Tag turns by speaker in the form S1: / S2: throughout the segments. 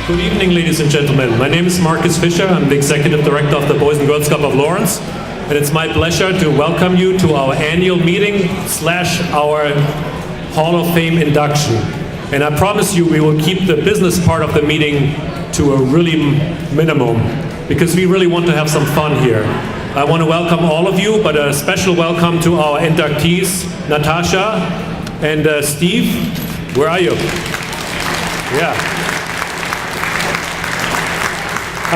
S1: Good evening, ladies and gentlemen. My name is Marcus Fischer. I'm the Executive Director of the Boys and Girls Club of Lawrence. And it's my pleasure to welcome you to our annual meeting / our Hall of Fame induction. And I promise you we will keep the business part of the meeting to a really minimum, because we really want to have some fun here. I want to welcome all of you, but a special welcome to our inductees, Natasha and Steve. Where are you? Yeah.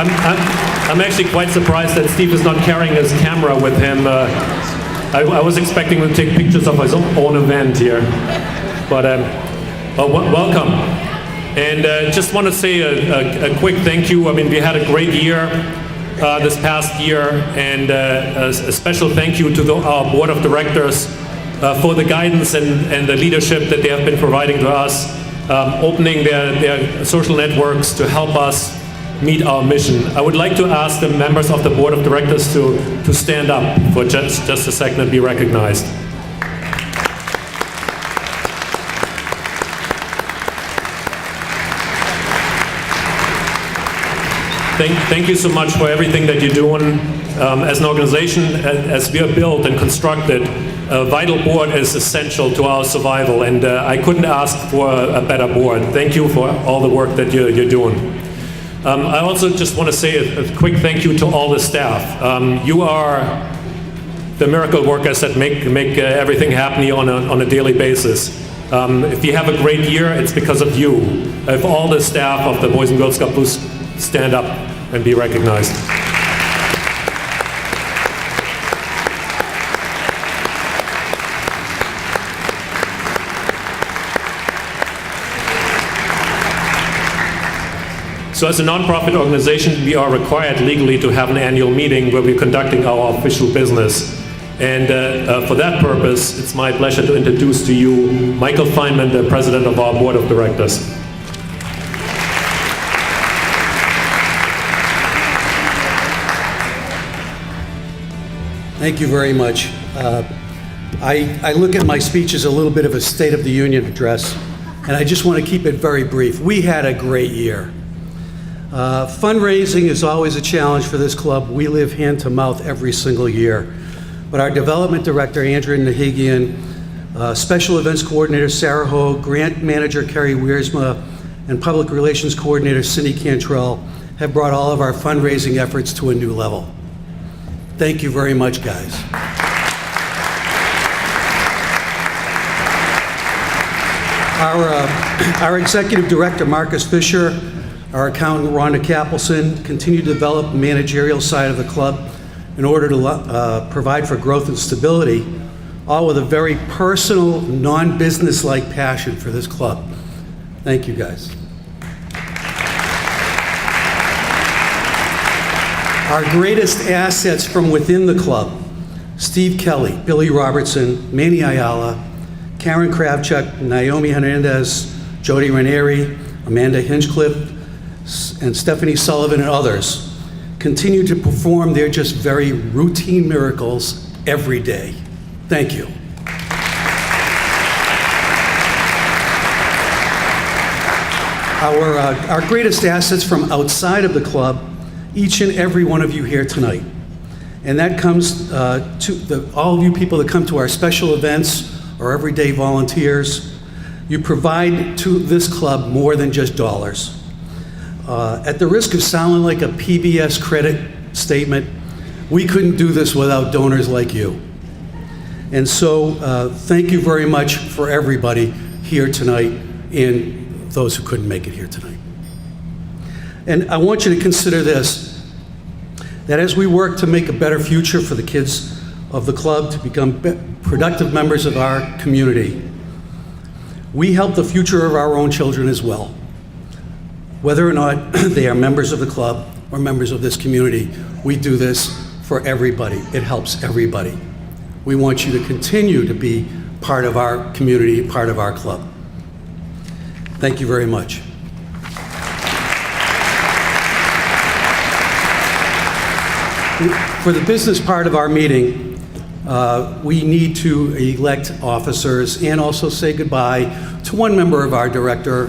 S1: I'm actually quite surprised that Steve is not carrying his camera with him. I was expecting him to take pictures of his own event here. But welcome. And just want to say a quick thank you. I mean, we had a great year this past year, and a special thank you to our board of directors for the guidance and the leadership that they have been providing to us, opening their social networks to help us meet our mission. I would like to ask the members of the board of directors to stand up for just a second and be recognized. Thank you so much for everything that you're doing. As an organization, as we are built and constructed, a vital board is essential to our survival, and I couldn't ask for a better board. Thank you for all the work that you're doing. I also just want to say a quick thank you to all the staff. You are the miracle workers that make everything happen here on a daily basis. If you have a great year, it's because of you. If all the staff of the Boys and Girls Club, please stand up and be recognized. So as a nonprofit organization, we are required legally to have an annual meeting where we're conducting our official business. And for that purpose, it's my pleasure to introduce to you Michael Feynman, the president of our board of directors.
S2: Thank you very much. I look at my speech as a little bit of a State of the Union address, and I just want to keep it very brief. We had a great year. Fundraising is always a challenge for this club. We live hand to mouth every single year. But our development director, Andrea Nahigian, special events coordinator, Sarah Ho, grant manager, Kerry Wiersma, and public relations coordinator, Cindy Cantrell, have brought all of our fundraising efforts to a new level. Thank you very much, guys. Our executive director, Marcus Fischer, our accountant, Rhonda Capelson, continue to develop the managerial side of the club in order to provide for growth and stability, all with a very personal, non-business-like passion for this club. Thank you, guys. Our greatest assets from within the club: Steve Kelly, Billy Robertson, Manny Ayala, Karen Kravchuk, Naomi Hernandez, Jody Ranieri, Amanda Hinchcliffe, and Stephanie Sullivan, and others continue to perform their just very routine miracles every day. Thank you. Our greatest assets from outside of the club, each and every one of you here tonight. And that comes to all of you people that come to our special events, our everyday volunteers. You provide to this club more than just dollars. At the risk of sounding like a PBS credit statement, we couldn't do this without donors like you. And so thank you very much for everybody here tonight and those who couldn't make it here tonight. And I want you to consider this, that as we work to make a better future for the kids of the club to become productive members of our community, we help the future of our own children as well. Whether or not they are members of the club or members of this community, we do this for everybody. It helps everybody. We want you to continue to be part of our community, part of our club. Thank you very much. For the business part of our meeting, we need to elect officers and also say goodbye to one member of our director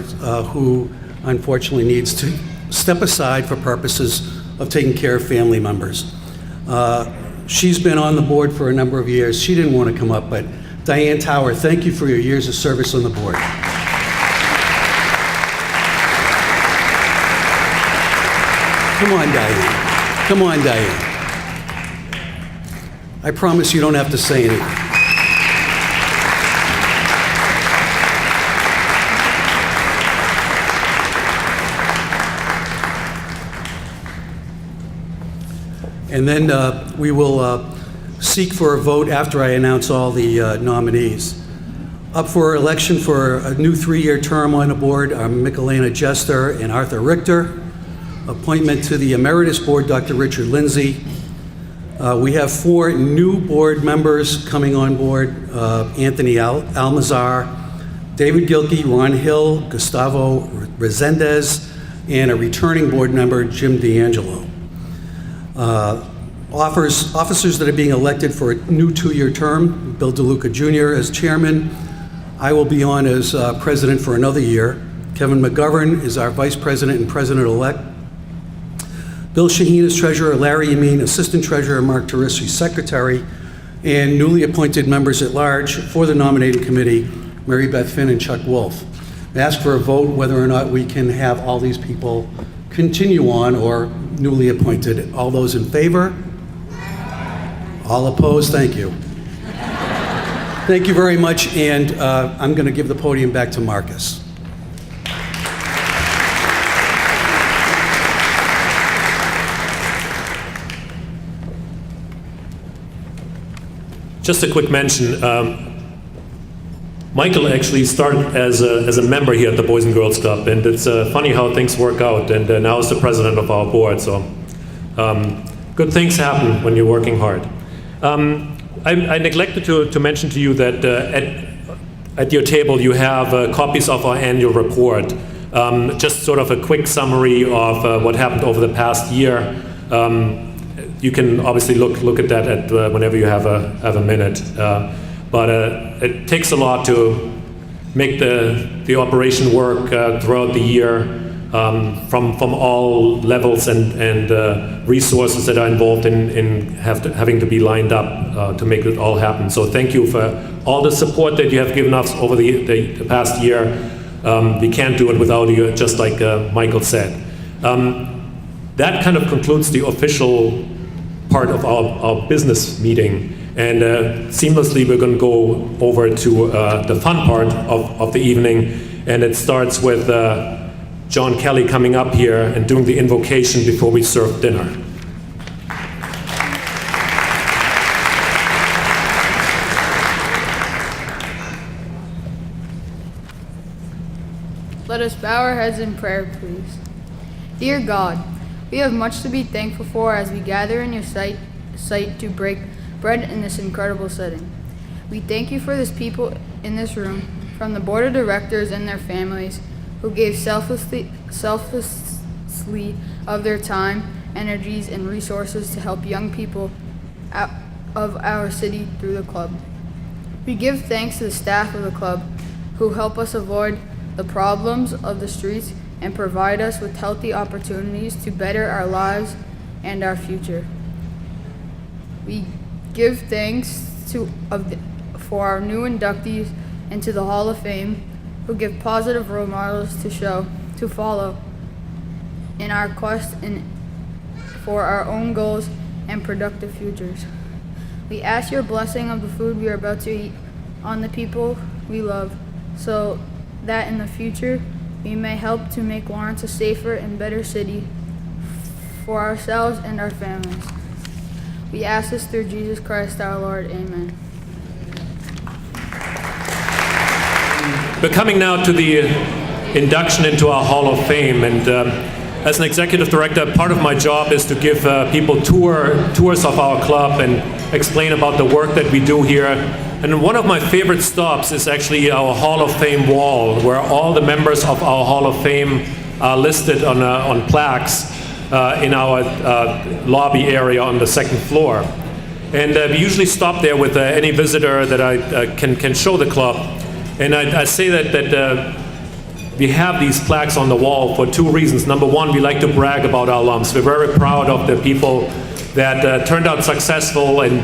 S2: who unfortunately needs to step aside for purposes of taking care of family members. She's been on the board for a number of years. She didn't want to come up, but Diane Tower, thank you for your years of service on the board. Come on, Diane. Come on, Diane. I promise you don't have to say anything. And then we will seek for a vote after I announce all the nominees. Up for election for a new 3-year term on the board are Michelena Jester and Arthur Richter. Appointment to the Emeritus Board, Dr. Richard Lindsay. We have 4 new board members coming on board, Anthony Almazar, David Gilkey, Ron Hill, Gustavo Resendez, and a returning board member, Jim D'Angelo. Officers that are being elected for a new 2-year term, Bill DeLuca Jr. as chairman. I will be on as president for another year. Kevin McGovern is our vice president and president-elect. Bill Shaheen is treasurer, Larry Yameen, assistant treasurer, Mark Teresi, secretary, and newly appointed members at large for the nominating committee, Mary Beth Finn and Chuck Wolf. I ask for a vote whether or not we can have all these people continue on or newly appointed. All those in favor? All opposed? Thank you. Thank you very much, and I'm going to give the podium back to Marcus.
S1: Just a quick mention. Michael actually started as a member here at the Boys and Girls Club, and it's funny how things work out, and now is the president of our board, so good things happen when you're working hard. I neglected to mention to you that at your table you have copies of our annual report, just sort of a quick summary of what happened over the past year. You can obviously look at that whenever you have a minute. But it takes a lot to make the operation work throughout the year, from all levels and resources that are involved in having to be lined up to make it all happen. So thank you for all the support that you have given us over the past year. We can't do it without you, just like Michael said. That kind of concludes the official part of our business meeting. And seamlessly, we're going to go over to the fun part of the evening. And it starts with John Kelly coming up here and doing the invocation before we serve dinner.
S3: Let us bow our heads in prayer, please. Dear God, we have much to be thankful for as we gather in your sight to break bread in this incredible setting. We thank you for this people in this room, from the board of directors and their families, who gave selflessly of their time, energies, and resources to help young people out of our city through the club. We give thanks to the staff of the club, who help us avoid the problems of the streets and provide us with healthy opportunities to better our lives and our future. We give thanks for our new inductees into the Hall of Fame, who give positive role models to follow in our quest for our own goals and productive futures. We ask your blessing of the food we are about to eat on the people we love, so that in the future we may help to make Lawrence a safer and better city for ourselves and our families. We ask this through Jesus Christ our Lord. Amen.
S1: We're coming now to the induction into our Hall of Fame, and as an executive director, part of my job is to give people tours of our club and explain about the work that we do here. And one of my favorite stops is actually our Hall of Fame wall, where all the members of our Hall of Fame are listed on plaques in our lobby area on the second floor. And we usually stop there with any visitor that I can show the club. And I say that we have these plaques on the wall for two reasons. Number one, we like to brag about our alums. We're very proud of the people that turned out successful and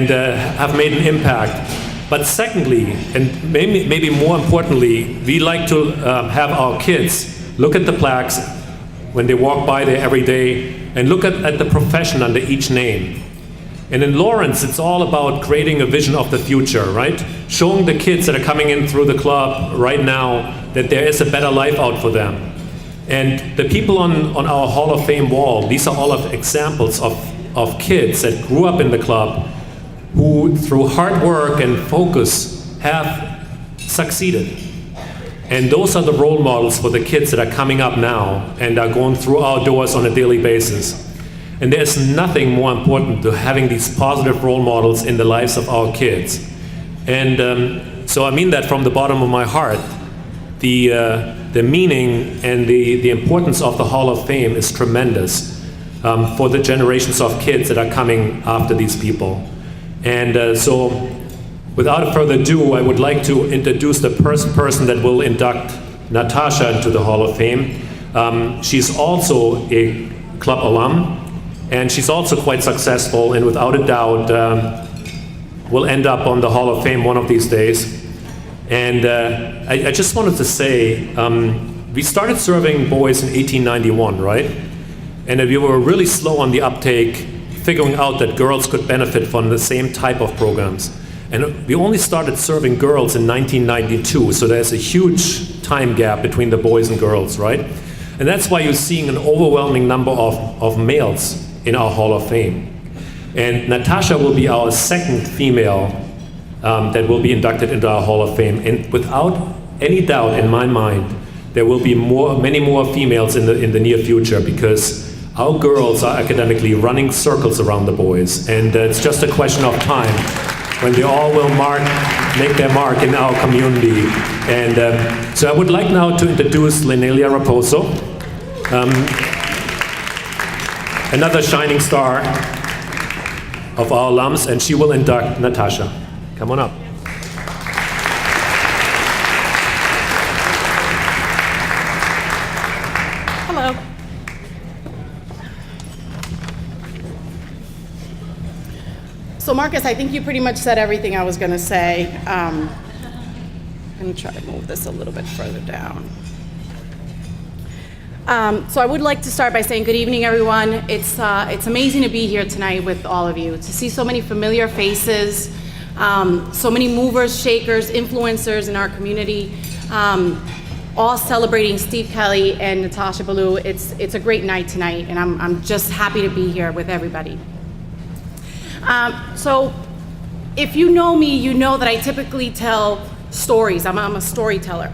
S1: have made an impact. But secondly, and maybe more importantly, we like to have our kids look at the plaques when they walk by there every day and look at the profession under each name. And in Lawrence, it's all about creating a vision of the future, right? Showing the kids that are coming in through the club right now that there is a better life out for them. And the people on our Hall of Fame wall, these are all of examples of kids that grew up in the club who, through hard work and focus, have succeeded. And those are the role models for the kids that are coming up now and are going through our doors on a daily basis. And there's nothing more important to having these positive role models in the lives of our kids. And so I mean that from the bottom of my heart. The meaning and the importance of the Hall of Fame is tremendous for the generations of kids that are coming after these people. And so without further ado, I would like to introduce the person that will induct Natasha into the Hall of Fame. She's also a club alum. And she's also quite successful, and without a doubt will end up on the Hall of Fame one of these days. And I just wanted to say, we started serving boys in 1891, right? And we were really slow on the uptake, figuring out that girls could benefit from the same type of programs. And we only started serving girls in 1992, so there's a huge time gap between the boys and girls, right? And that's why you're seeing an overwhelming number of males in our Hall of Fame. And Natasha will be our second female that will be inducted into our Hall of Fame. And without any doubt in my mind, there will be many more females in the near future, because our girls are academically running circles around the boys. And it's just a question of time when they all will make their mark in our community. And so I would like now to introduce Linelia Raposo, another shining star of our alums, and she will induct Natasha. Come on up.
S4: Hello. So Marcus, I think you pretty much said everything I was going to say. I'm going to try to move this a little bit further down. So I would like to start by saying good evening, everyone. It's amazing to be here tonight with all of you, to see so many familiar faces, so many movers, shakers, influencers in our community, all celebrating Steve Kelly and Natasha Ballou. It's a great night tonight, and I'm just happy to be here with everybody. So if you know me, you know that I typically tell stories. I'm a storyteller.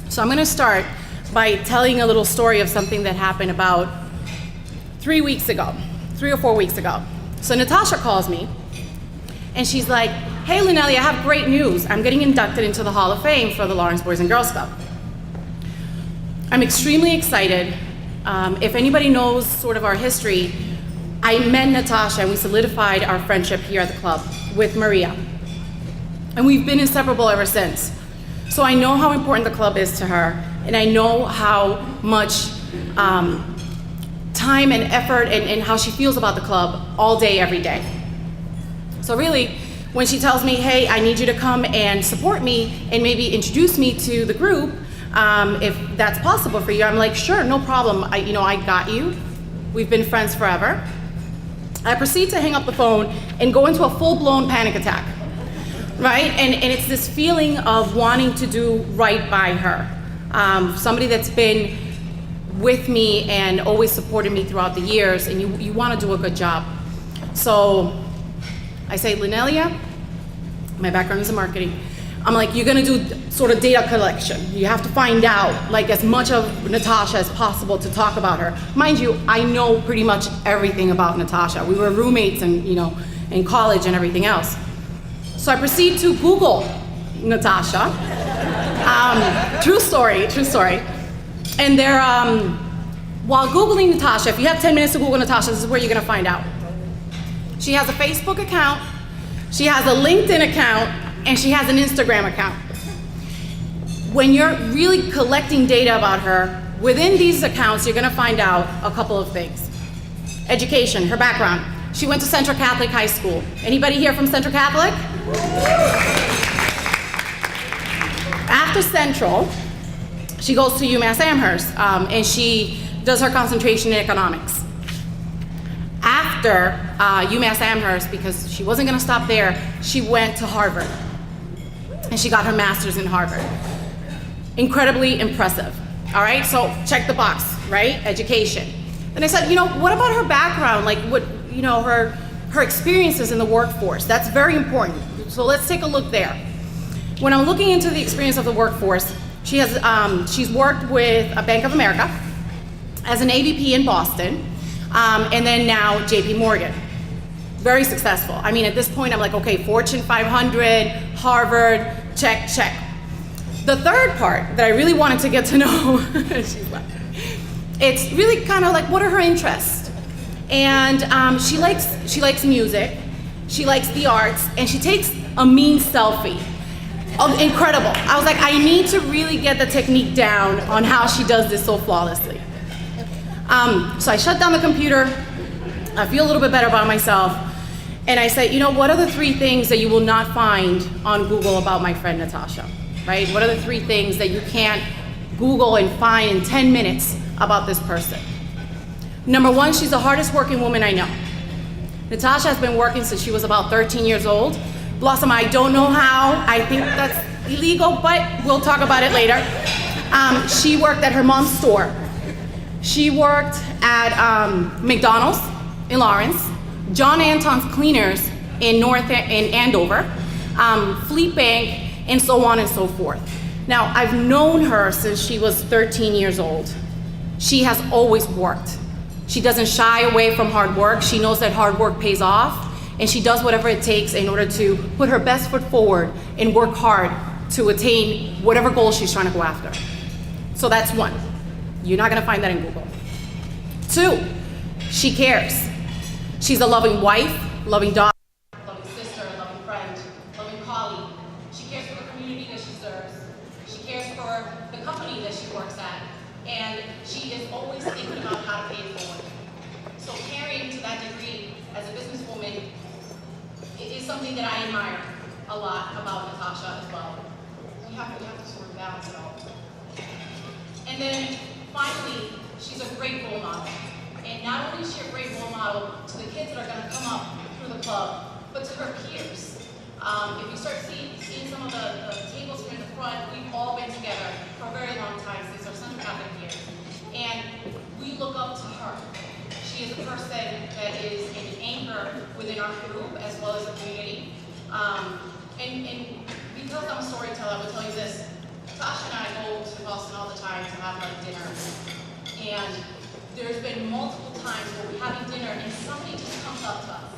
S4: So I'm going to start by telling a little story of something that happened about 3 or 4 weeks ago. So Natasha calls me, and she's like, "Hey, Linelia, I have great news. I'm getting inducted into the Hall of Fame for the Lawrence Boys and Girls Club." I'm extremely excited. If anybody knows sort of our history, I met Natasha and we solidified our friendship here at the club with Maria. And we've been inseparable ever since. So I know how important the club is to her, and I know how much time and effort and how she feels about the club all day, every day. So really, when she tells me, "Hey, I need you to come and support me and maybe introduce me to the group, if that's possible for you," I'm like, "Sure, no problem. I got you. We've been friends forever." I proceed to hang up the phone and go into a full-blown panic attack, right? And it's this feeling of wanting to do right by her. Somebody that's been with me and always supported me throughout the years, and you want to do a good job. So I say, "Linelia," my background is in marketing, I'm like, "You're going to do sort of data collection. You have to find out like as much of Natasha as possible to talk about her." Mind you, I know pretty much everything about Natasha. We were roommates and in college and everything else. So I proceed to Google Natasha. True story. And there, while Googling Natasha, if you have 10 minutes to Google Natasha, this is where you're going to find out. She has a Facebook account, she has a LinkedIn account, and she has an Instagram account. when you're really collecting data about her, within these accounts, you're gonna find out a couple of things. Education, her background. She went to Central Catholic High School. Anybody here from Central Catholic? After Central, she goes to UMass Amherst, and she does her concentration in economics. After UMass Amherst, because she wasn't gonna stop there, she went to Harvard, and she got her master's in Harvard. Incredibly impressive, all right? So check the box, right? Education. Then I said, what about her background? Like her experiences in the workforce. That's very important. So let's take a look there. When I'm looking into the experience of the workforce, she's worked with Bank of America as an AVP in Boston, and then now JP Morgan. Very successful. I mean, at this point, I'm like, okay, Fortune 500, Harvard, check, check. The third part that I really wanted to get to know, she's laughing. It's really kind of like, what are her interests? And she likes music, she likes the arts, and she takes a mean selfie. Oh, incredible. I was like, I need to really get the technique down on how she does this so flawlessly. So I shut down the computer, I feel a little bit better about myself, and I said, what are the 3 things that you will not find on Google about my friend Natasha, right? What are the 3 things that you can't Google and find in 10 minutes about this person? Number 1, she's the hardest working woman I know. Natasha has been working since she was about 13 years old. Blossom, I don't know how. I think that's illegal, but we'll talk about it later. She worked at her mom's store. She worked at McDonald's in Lawrence, John Anton's Cleaners in Andover, Fleet Bank, and so on and so forth. Now, I've known her since she was 13 years old. She has always worked. She doesn't shy away from hard work. She knows that hard work pays off, and she does whatever it takes in order to put her best foot forward and work hard to attain whatever goal she's trying to go after. So that's 1. You're not gonna find that in Google. 2, she cares. She's a loving wife, loving daughter, loving sister, loving friend, loving colleague. She cares for the community that she serves. She cares for the company that she works at. And she is always thinking about how to pay it forward. So caring to that degree as a businesswoman is something that I admire a lot about Natasha as well. We have to sort of balance it all. And then finally, she's a great role model. And not only is she a great role model to the kids that are going to come up through the club, but to her peers. If you start seeing some of the tables here in the front, we've all been together for a very long time since our Central Catholic years. And we look up to her. She is a person that is an anchor within our group as well as the community. And because I'm a storyteller, I will tell you this. Tasha and I go to Boston all the time to have like dinner. And there's been multiple times where we're having dinner and somebody just comes up to us.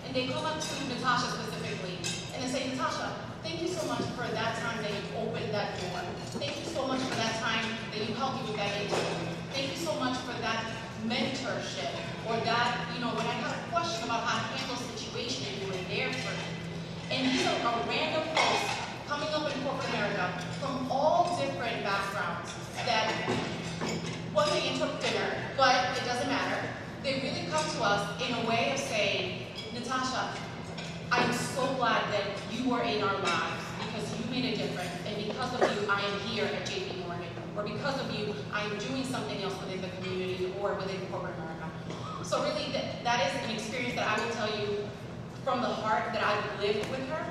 S4: And they come up to Natasha specifically and they say, Natasha, thank you so much for that time that you opened that door. Thank you so much for that time that you helped me with that interview. Thank you so much for that mentorship, or that, when I had a question about how to handle a situation and you were there for me. And these are random folks coming up in corporate America from all different backgrounds that one may interrupt dinner, but it doesn't matter. They really come to us in a way of saying, Natasha, I'm so glad that you were in our lives because you made a difference, and because of you, I am here at JP Morgan, or because of you, I am doing something else within the community or within corporate America. So really, that is an experience that I will tell you from the heart that I've lived with her,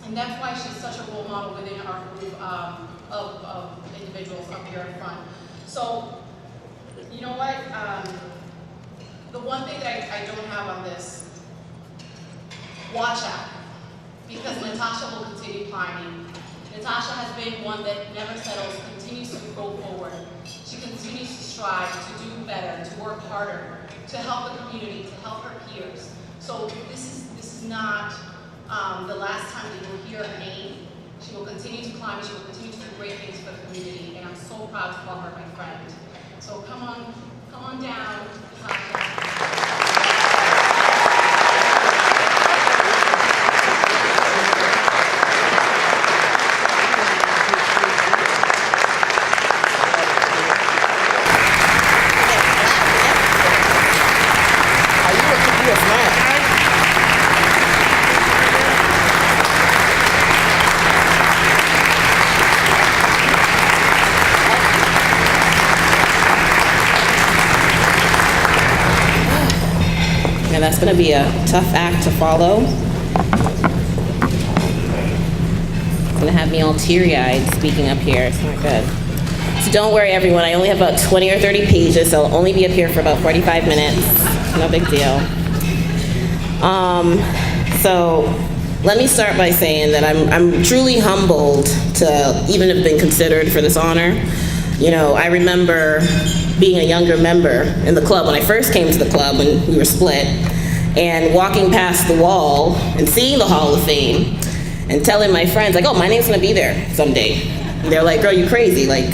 S4: and that's why she's such a role model within our group of individuals up here in front. So, you know what? The one thing that I don't have on this, watch out, because Natasha will continue climbing. Natasha has been one that never settles, continues to go forward. She continues to strive to do better, to work harder, to help the community, to help her peers. So this is not the last time that you will hear her name. She will continue to climb, she will continue to do great things for the community, and I'm so proud to call her my friend. So come on down, Natasha.
S5: gonna be a tough act to follow. It's gonna have me all teary-eyed speaking up here. It's not good. So don't worry, everyone. I only have about 20 or 30 pages, so I'll only be up here for about 45 minutes. No big deal. So let me start by saying that I'm truly humbled to even have been considered for this honor. You know, I remember being a younger member in the club when I first came to the club when we were split, and walking past the wall and seeing the Hall of Fame and telling my friends, like, oh, my name's gonna be there someday. And they're like, girl, you crazy. Like,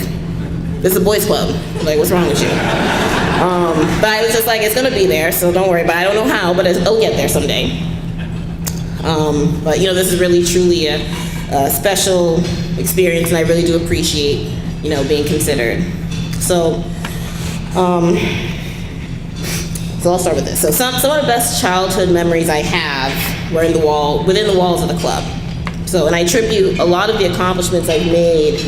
S5: this is a boys club. Like, what's wrong with you? But I was just like, it's gonna be there, so don't worry. But I don't know how, but it'll get there someday. But you know, this is really truly a special experience, and I really do appreciate, you know, being considered. So I'll start with this. So some of the best childhood memories I have were within the walls of the club. So, and I attribute a lot of the accomplishments I've made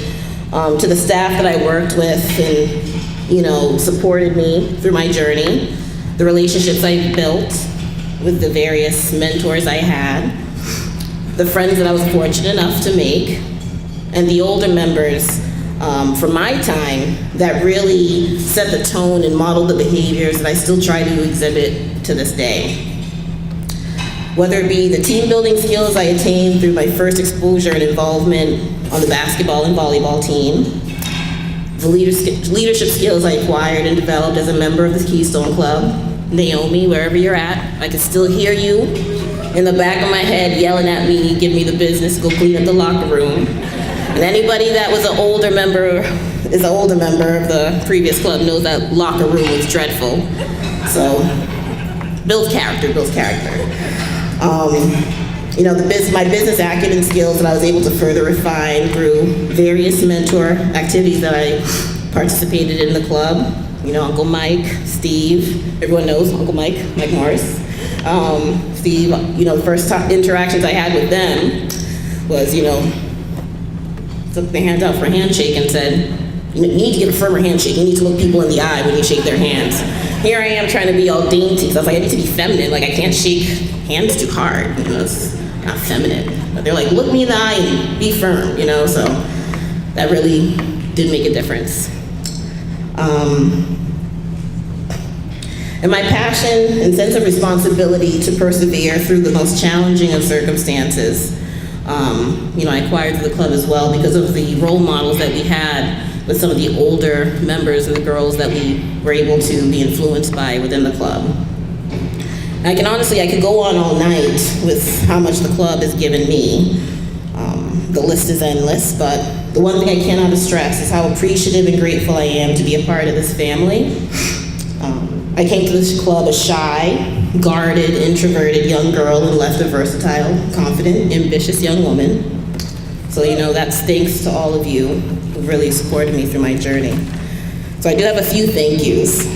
S5: to the staff that I worked with and, you know, supported me through my journey, the relationships I've built with the various mentors I had, the friends that I was fortunate enough to make, and the older members from my time that really set the tone and modeled the behaviors that I still try to exhibit to this day. Whether it be the team building skills I attained through my first exposure and involvement on the basketball and volleyball team, the leadership skills I acquired and developed as a member of the Keystone Club. Naomi, wherever you're at, I can still hear you in the back of my head yelling at me, give me the business, go clean up the locker room. And anybody that was an older member of the previous club knows that locker room was dreadful. So, builds character. You know, my business acumen skills that I was able to further refine through various mentor activities that I participated in the club. You know, Uncle Mike, Steve, everyone knows Uncle Mike Morris. Steve, you know, the first interactions I had with them was, you know, took their hands out for a handshake and said, you need to get a firmer handshake. You need to look people in the eye when you shake their hands. Here I am trying to be all dainty. So I was like, I need to be feminine. Like, I can't shake hands too hard. You know, it's not feminine. But they're like, look me in the eye and be firm, you know? So that really did make a difference. And my passion and sense of responsibility to persevere through the most challenging of circumstances, you know, I acquired through the club as well because of the role models that we had with some of the older members and the girls that we were able to be influenced by within the club. I could go on all night with how much the club has given me. The list is endless, but the one thing I cannot stress is how appreciative and grateful I am to be a part of this family. I came to this club a shy, guarded, introverted young girl and left a versatile, confident, ambitious young woman. So, you know, that's thanks to all of you who really supported me through my journey. So I do have a few thank yous.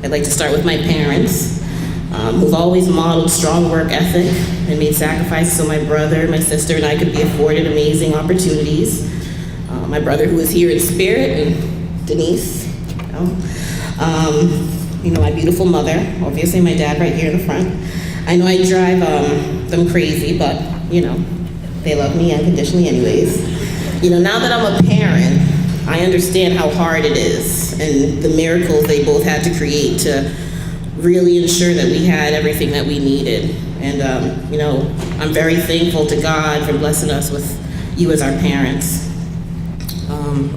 S5: I'd like to start with my parents, who've always modeled strong work ethic and made sacrifices so my brother, my sister, and I could be afforded amazing opportunities. My brother, who is here in spirit, and Denise, you know, my beautiful mother, obviously my dad right here in the front. I know I drive them crazy, but, you know, they love me unconditionally anyways. You know, now that I'm a parent, I understand how hard it is and the miracles they both had to create to really ensure that we had everything that we needed. And, you know, I'm very thankful to God for blessing us with you as our parents.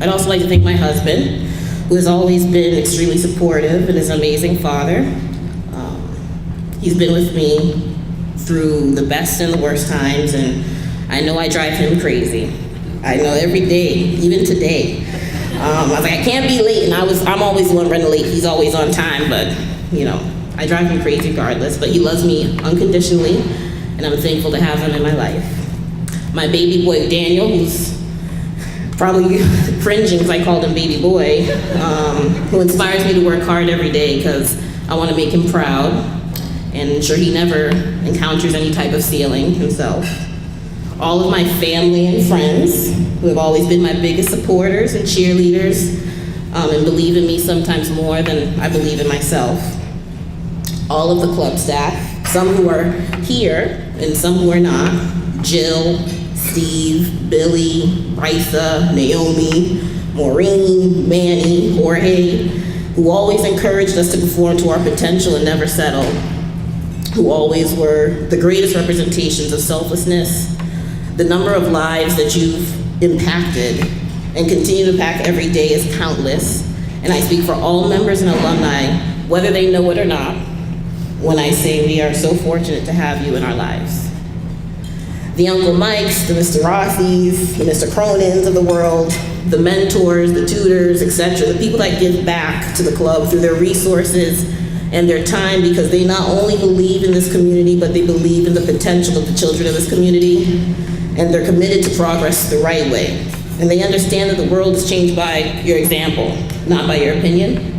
S5: I'd also like to thank my husband, who has always been extremely supportive and is an amazing father. He's been with me through the best and the worst times, and I know I drive him crazy. I know every day, even today. I was like, I can't be late, and I'm always the one running late. He's always on time, but, you know, I drive him crazy regardless, but he loves me unconditionally, and I'm thankful to have him in my life. My baby boy, Daniel, who's probably cringing because I called him baby boy, who inspires me to work hard every day because I want to make him proud and ensure he never encounters any type of ceiling himself. All of my family and friends who have always been my biggest supporters and cheerleaders and believe in me sometimes more than I believe in myself. all of the club staff, some who are here and some who are not, Jill, Steve, Billy, Risa, Naomi, Maureen, Manny, Jorge, who always encouraged us to perform to our potential and never settle, who always were the greatest representations of selflessness. The number of lives that you've impacted and continue to impact every day is countless. And I speak for all members and alumni, whether they know it or not, when I say we are so fortunate to have you in our lives. The Uncle Mikes, the Mr. Rossies, the Mr. Cronins of the world, the mentors, the tutors, etc., the people that give back to the club through their resources and their time, because they not only believe in this community, but they believe in the potential of the children of this community, and they're committed to progress the right way. And they understand that the world is changed by your example, not by your opinion.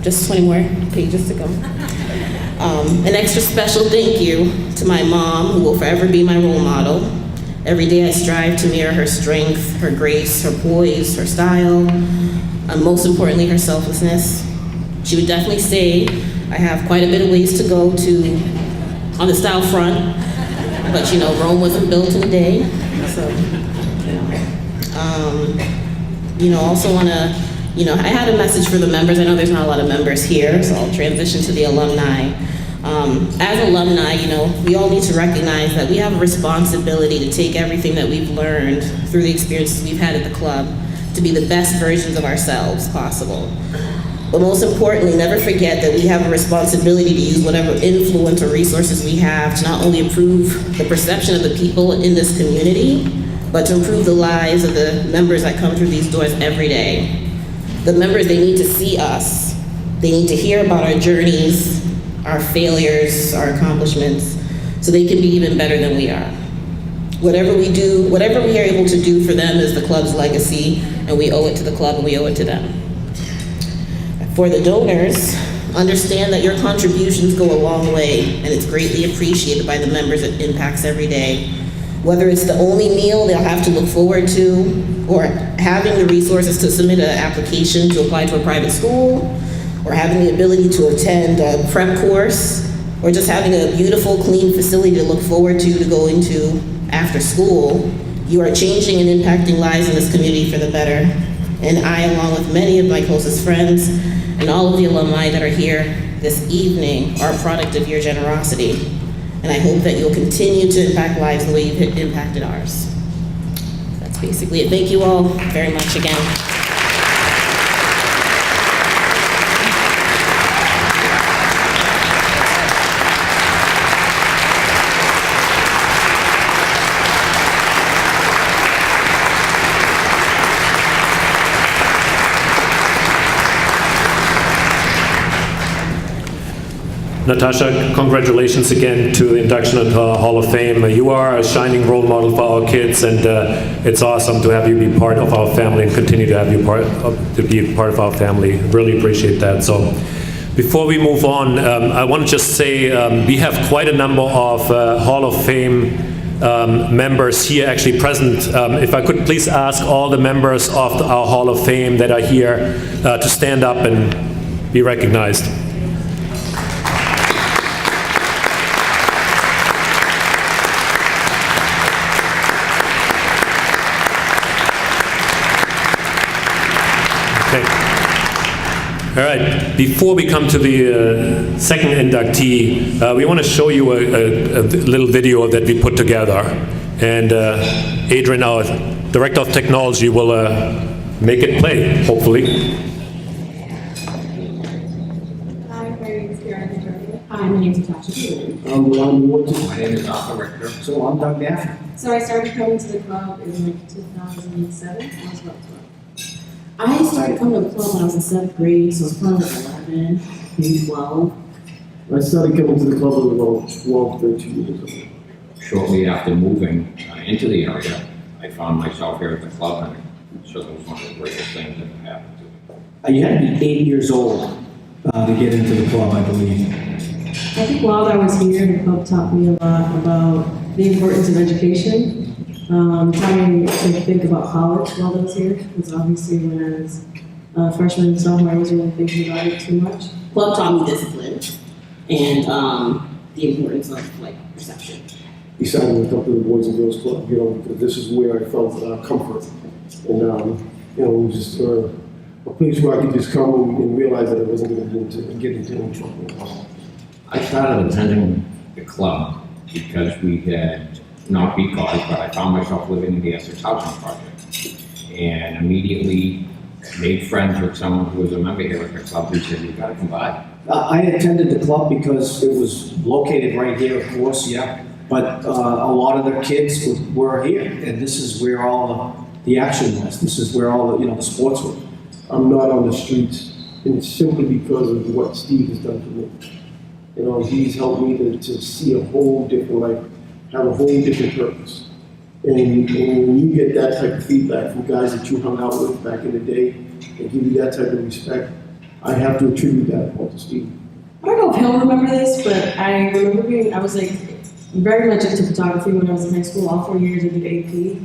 S5: Just 20 more pages to go. An extra special thank you to my mom, who will forever be my role model. Every day I strive to mirror her strength, her grace, her poise, her style, and most importantly, her selflessness. She would definitely say I have quite a bit of ways to go on the style front, but you know, Rome wasn't built in a day. So, also want to, I had a message for the members. I know there's not a lot of members here, so I'll transition to the alumni. As alumni, we all need to recognize that we have a responsibility to take everything that we've learned through the experiences we've had at the club to be the best versions of ourselves possible. But most importantly, never forget that we have a responsibility to use whatever influence or resources we have to not only improve the perception of the people in this community, but to improve the lives of the members that come through these doors every day. The members, they need to see us. They need to hear about our journeys, our failures, our accomplishments, so they can be even better than we are. Whatever we do, whatever we are able to do for them is the club's legacy, and we owe it to the club and we owe it to them. For the donors, understand that your contributions go a long way, and it's greatly appreciated by the members it impacts every day. Whether it's the only meal they'll have to look forward to, or having the resources to submit an application to apply to a private school, or having the ability to attend a prep course, or just having a beautiful, clean facility to look forward to go into after school, you are changing and impacting lives in this community for the better. And I, along with many of my closest friends, and all of the alumni that are here this evening, are a product of your generosity. And I hope that you'll continue to impact lives the way you've impacted ours. That's basically it. Thank you all very much again.
S1: Natasha, congratulations again to the induction into our Hall of Fame. You are a shining role model for our kids, and it's awesome to have you be part of our family and continue to have you be part of our family. Really appreciate that. So, before we move on, I want to just say we have quite a number of Hall of Fame members here actually present. If I could please ask all the members of our Hall of Fame that are here to stand up and be recognized. All right, before we come to the second inductee, we want to show you a little video that we put together. And Adrian, our Director of Technology, will make it play, hopefully.
S6: Hi, my name is Karen. Hi, my name is Natasha.
S7: My name is Arthur Richter.
S8: So I'm Doug Gaffney.
S6: So I started coming to the club in like 2007. I was about 12. I started coming to the club when I was in 7th grade, so I was probably like 11, maybe 12.
S8: I started coming to the club at about 12, 13 years old.
S7: Shortly after moving into the area, I found myself here at the club, and it certainly was one of the greatest things that happened to me.
S8: You had to be 8 years old to get into the club, I believe.
S6: I think while I was here, the club taught me a lot about the importance of education. Trying to think about college while I was here, because obviously when I was freshman and sophomore, I wasn't really thinking about it too much.
S5: club taught me discipline and the importance of like perception.
S8: Decided to come to the Boys and Girls Club, you know, because this is where I felt comfort. And, you know, it was just a place where I could just come and realize that I wasn't going to get into any trouble.
S7: I started attending the club because we had, not because, but I found myself living in the Essex Housing Project. And immediately made friends with someone who was a member here at the club who said, "You've got to come by."
S8: I attended the club because it was located right here, of course, yeah. But a lot of the kids were here, and this is where all the action was. This is where all the sports were. I'm not on the streets, and it's simply because of what Steve has done for me. You know, he's helped me to see a whole different life, have a whole different purpose. And when you get that type of feedback from guys that you hung out with back in the day, and give you that type of respect, I have to attribute that all to Steve.
S6: I don't know if he'll remember this, but I remember I was like very much into photography when I was in high school. All 4 years I did AP,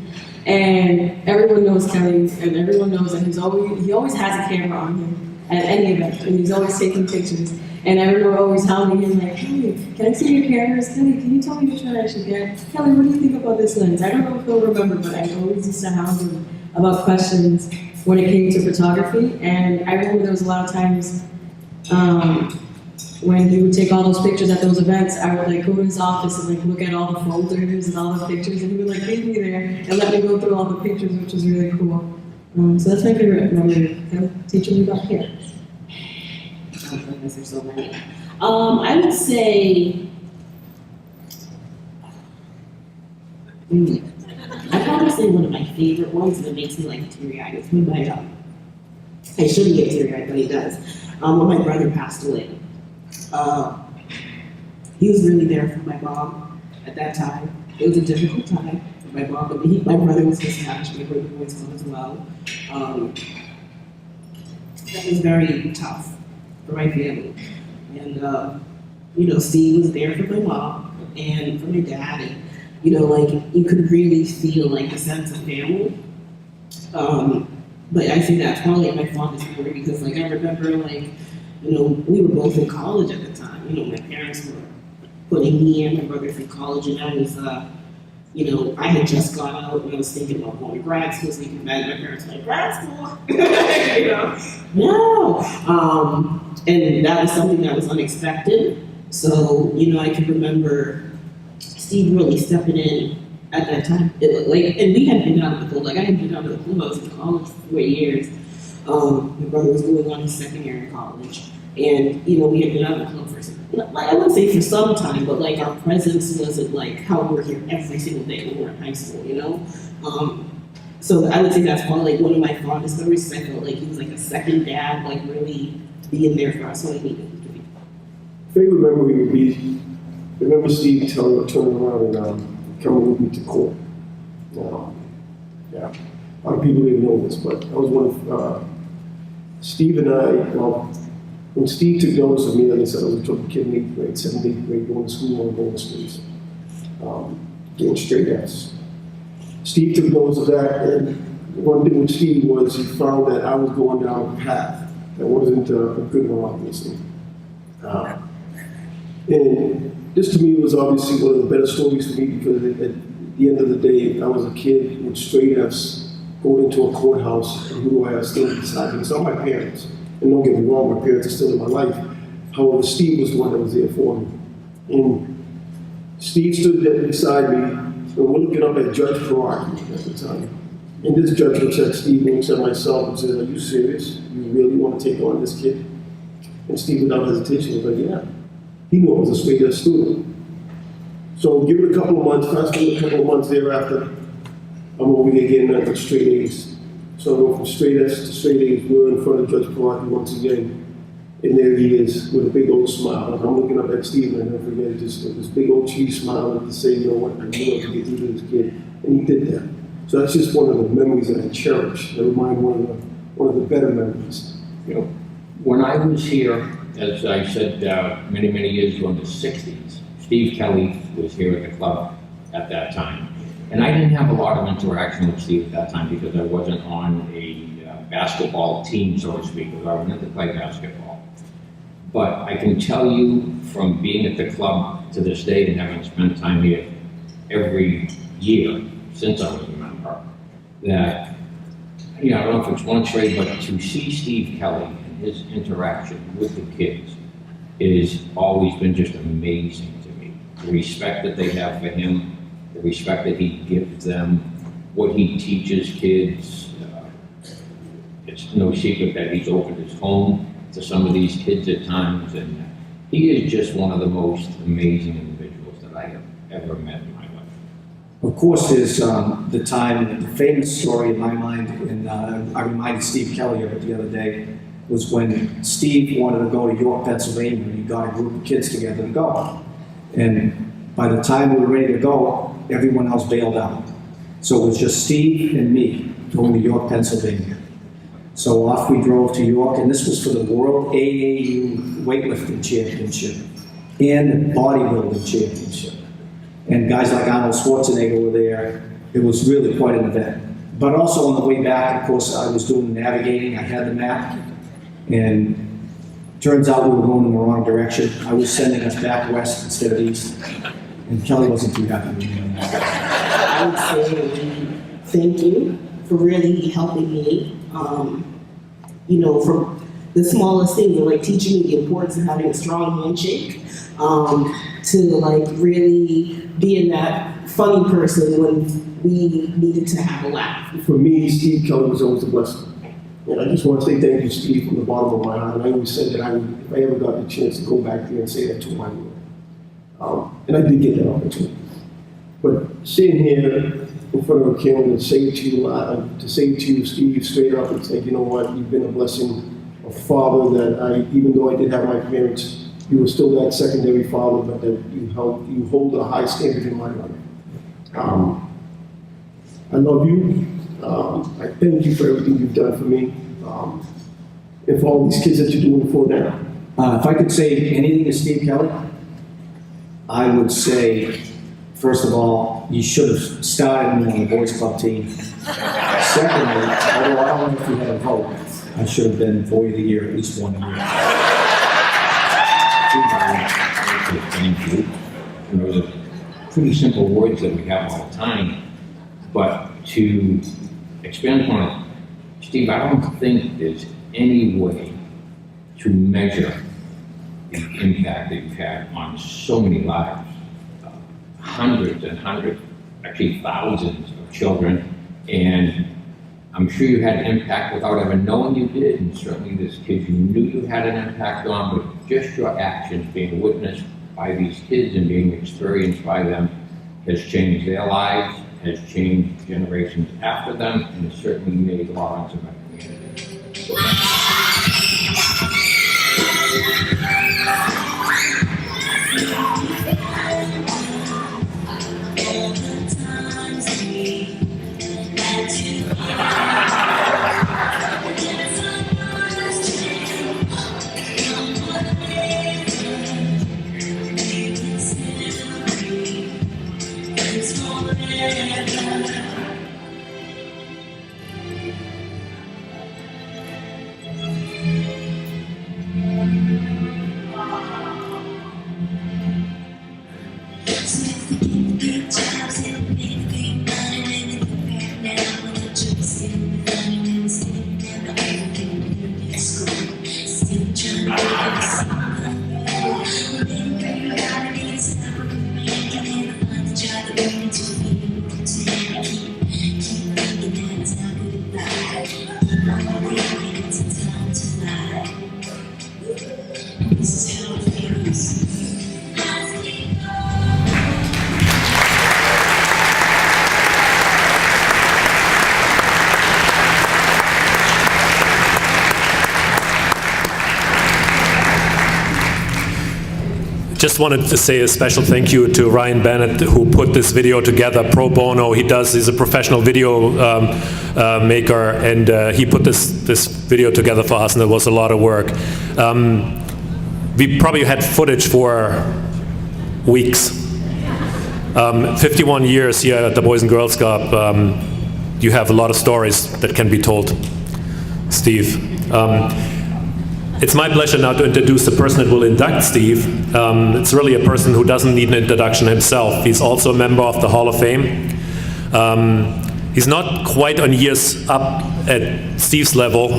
S6: and everyone knows Kelly, and everyone knows that he always has a camera on him at any event, and he's always taking pictures. And I remember always hounding him like, "Kelly, can I see your cameras? Kelly, can you tell me which one I should get? Kelly, what do you think about this lens?" I don't know if he'll remember, but I always used to hound him about questions when it came to photography. And I remember there was a lot of times when he would take all those pictures at those events, I would like go to his office and like look at all the folders and all the pictures, and he would like leave me there and let me go through all the pictures, which was really cool. So that's my favorite memory, him teaching me about hair.
S5: Oh goodness, there's so many. I would say, I'd probably say one of my favorite ones, and it makes me like teary-eyed. It's when I shouldn't get teary-eyed, but he does. When my brother passed away. He was really there for my mom at that time. It was a difficult time for my mom, but my brother was dispatched, my brother was gone as well. That was very tough for my family. And, Steve was there for my mom and for my dad. And, you could really feel like a sense of family. But I think that's probably my fondest memory because, I remember, we were both in college at the time. My parents were putting me and my brother through college, and I was, I had just gone out and I was thinking about going to grad school, so my parents were like, "Grad school?" No. And that was something that was unexpected. So, I can remember Steve really stepping in at that time. And we had been out of the club. I had been out of the club. I was in college for 4 years. My brother was going on his second year in college. And, we had been out of the club for I wouldn't say for some time, but our presence wasn't how we were here every single day when we were in high school, So I would say that's probably one of my fondest memories. I felt like he was a second dad, really being there for us when we needed him to be.
S8: Favorite memory would be, I remember Steve turning around and coming with me to court. Yeah, a lot of people didn't know this, but I was one of, Steve and I, when Steve took notice of me, like I said, I was a troubled kid in 8th grade, 7th, 8th grade, going to school on going to streets, getting straight F's. Steve took notice of that, and one thing with Steve was he found that I was going down a path that wasn't a good one, obviously. And this to me was obviously one of the better stories for me because at the end of the day, I was a kid with straight F's going into a courthouse, and who do I have standing beside me? It's not my parents. And don't get me wrong, my parents are still in my life. However, Steve was the one that was there for me. And Steve stood there beside me, and we're looking up at Judge Ferrari at the time. And this judge looks at Steve, looks at myself, and says, "Are you serious? You really want to take on this kid?" And Steve, without hesitation, was like, "Yeah." He knew I was a straight A student. So give it a couple of months, fast forward a couple of months thereafter, I'm over here getting straight A's. So I go from straight F's to straight A's. We're in front of Judge Parker once again. And there he is with a big old smile. And I'm looking up at Steve and I never forget just this big old cheese smile to say, "You know what, I knew I could get through to this kid." And he did that. So that's just one of the memories that I cherish. That remind one of the better memories.
S7: When I was here, as I said many, many years ago in the 60s, Steve Kelly was here at the club at that time. And I didn't have a lot of interaction with Steve at that time because I wasn't on a basketball team, so to speak, because I wanted to play basketball. But I can tell you from being at the club to this day and having spent time here every year since I was a member, that, I don't know if it's one trade, but to see Steve Kelly and his interaction with the kids has always been just amazing to me. The respect that they have for him, the respect that he gives them, what he teaches kids. It's no secret that he's opened his home to some of these kids at times, and he is just one of the most amazing individuals that I have ever met in my life.
S9: Of course, there's the time, the famous story in my mind, and I reminded Steve Kelly of it the other day, was when Steve wanted to go to York, Pennsylvania, and he got a group of kids together to go. And by the time we were ready to go, everyone else bailed out. So it was just Steve and me going to York, Pennsylvania. So off we drove to York, and this was for the World AAU Weightlifting Championship and Bodybuilding Championship. And guys like Arnold Schwarzenegger were there. It was really quite an event. But also on the way back, of course, I was doing navigating. I had the map, and turns out we were going in the wrong direction. I was sending us back west instead of east, and Kelly wasn't too happy with me on that.
S5: I would say thank you for really helping me. From the smallest things, like teaching me the importance of having a strong handshake, to like really being that funny person when we needed to have a laugh.
S8: For me, Steve Kelly was always a blessing. And I just want to say thank you, Steve, from the bottom of my heart. And I always said that if I ever got the chance to go back there and say that to him, I would. And I did get that opportunity. But sitting here in front of a camera and say to you, Steve, straight up, it's like, you know what, you've been a blessing, a father that even though I did have my parents, you were still that secondary father, but that you hold a high standard in my life. I love you. I thank you for everything you've done for me, and for all these kids that you're doing it for now.
S9: If I could say anything to Steve Kelly, I would say, first of all, you should have started me on the boys club team. Secondly, although I don't know if you had a vote, I should have been Boy of the Year at least 1 year.
S7: Thank you. Those are pretty simple words that we have all the time, but to expand upon it, Steve, I don't think there's any way to measure the impact that you've had on so many lives. Hundreds and hundreds, actually thousands of children, and I'm sure you had an impact without ever knowing you did, and certainly this kid you knew you had an impact on, but just your actions being witnessed by these kids and being experienced by them has changed their lives, has changed generations after them, and has certainly made Lawrence a better community.
S1: Just wanted to say a special thank you to Ryan Bennett, who put this video together pro bono. He's a professional video maker, and he put this video together for us, and it was a lot of work. We probably had footage for weeks. 51 years here at the Boys and Girls Club. You have a lot of stories that can be told, Steve. It's my pleasure now to introduce the person that will induct Steve. It's really a person who doesn't need an introduction himself. He's also a member of the Hall of Fame. He's not quite on years up at Steve's level,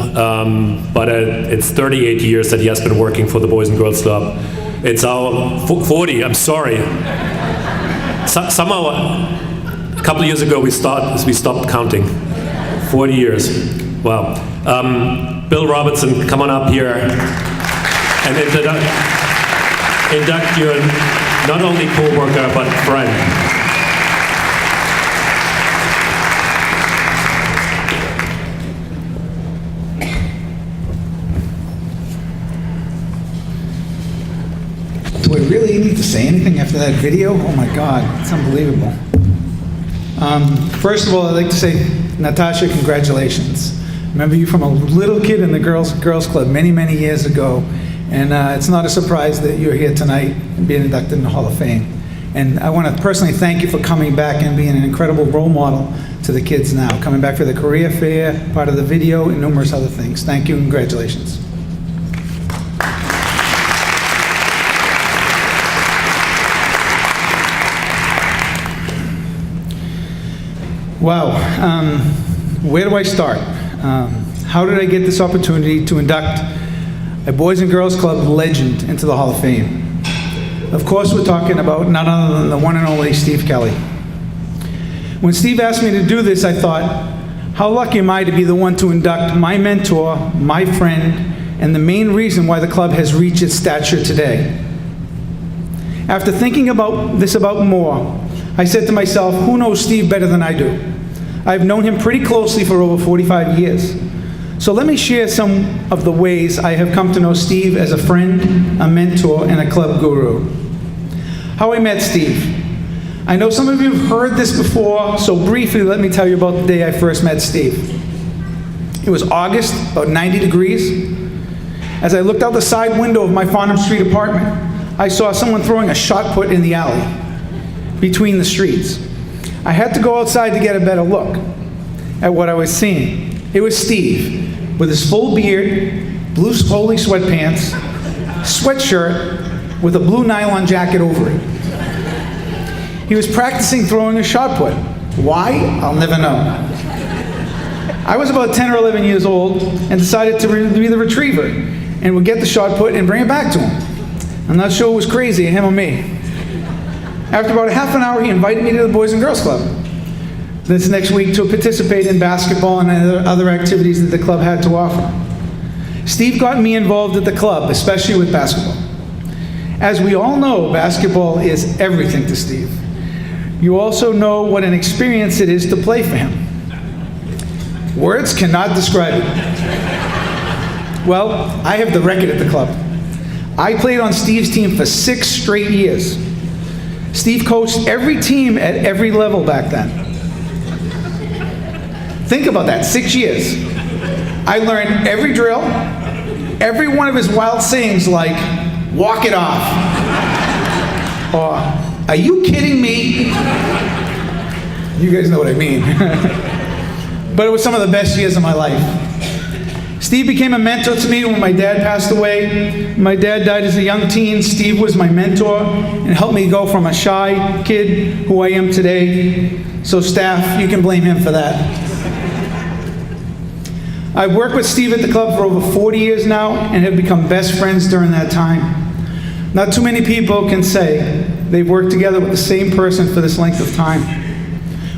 S1: but it's 38 years that he has been working for the Boys and Girls Club. It's our 40, I'm sorry. Somehow, a couple of years ago, we stopped counting. 40 years, wow. Bill Robertson, come on up here and induct your not only co-worker, but friend.
S10: Do I really need to say anything after that video? Oh my God, it's unbelievable. First of all, I'd like to say, Natasha, congratulations. I remember you from a little kid in the Girls Club many, many years ago, and it's not a surprise that you're here tonight and being inducted in the Hall of Fame. And I want to personally thank you for coming back and being an incredible role model to the kids now, coming back for the career fair, part of the video, and numerous other things. Thank you and congratulations. Wow, where do I start? How did I get this opportunity to induct a Boys and Girls Club legend into the Hall of Fame? Of course, we're talking about none other than the one and only Steve Kelly. When Steve asked me to do this, I thought, how lucky am I to be the one to induct my mentor, my friend, and the main reason why the club has reached its stature today. After thinking about this more, I said to myself, who knows Steve better than I do? I've known him pretty closely for over 45 years. So let me share some of the ways I have come to know Steve as a friend, a mentor, and a club guru. How I met Steve. I know some of you have heard this before, so briefly let me tell you about the day I first met Steve. It was August, about 90 degrees. As I looked out the side window of my Farnham Street apartment, I saw someone throwing a shot put in the alley between the streets. I had to go outside to get a better look at what I was seeing. It was Steve, with his full beard, blue holey sweatpants, sweatshirt, with a blue nylon jacket over it. He was practicing throwing a shot put. Why? I'll never know. I was about 10 or 11 years old and decided to be the retriever and would get the shot put and bring it back to him. I'm not sure it was crazy, him or me. After about a half an hour, he invited me to the Boys and Girls Club this next week to participate in basketball and other activities that the club had to offer. Steve got me involved at the club, especially with basketball. As we all know, basketball is everything to Steve. You also know what an experience it is to play for him. Words cannot describe it. Well, I have the record at the club. I played on Steve's team for 6 straight years. Steve coached every team at every level back then. Think about that, 6 years. I learned every drill, every one of his wild sayings like, walk it off, or are you kidding me? You guys know what I mean. But it was some of the best years of my life. Steve became a mentor to me when my dad passed away. My dad died as a young teen. Steve was my mentor and helped me go from a shy kid who I am today. So staff, you can blame him for that. I've worked with Steve at the club for over 40 years now and have become best friends during that time. Not too many people can say they've worked together with the same person for this length of time.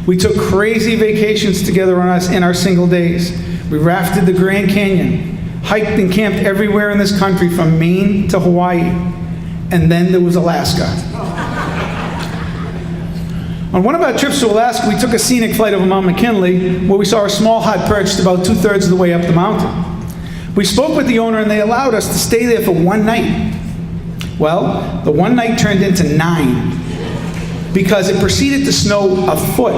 S10: We took crazy vacations together in our single days. We rafted the Grand Canyon, hiked and camped everywhere in this country from Maine to Hawaii, and then there was Alaska. On one of our trips to Alaska, we took a scenic flight over Mount McKinley, where we saw a small hut perched about 2/3 of the way up the mountain. We spoke with the owner and they allowed us to stay there for one night. Well, the one night turned into 9 because it proceeded to snow a foot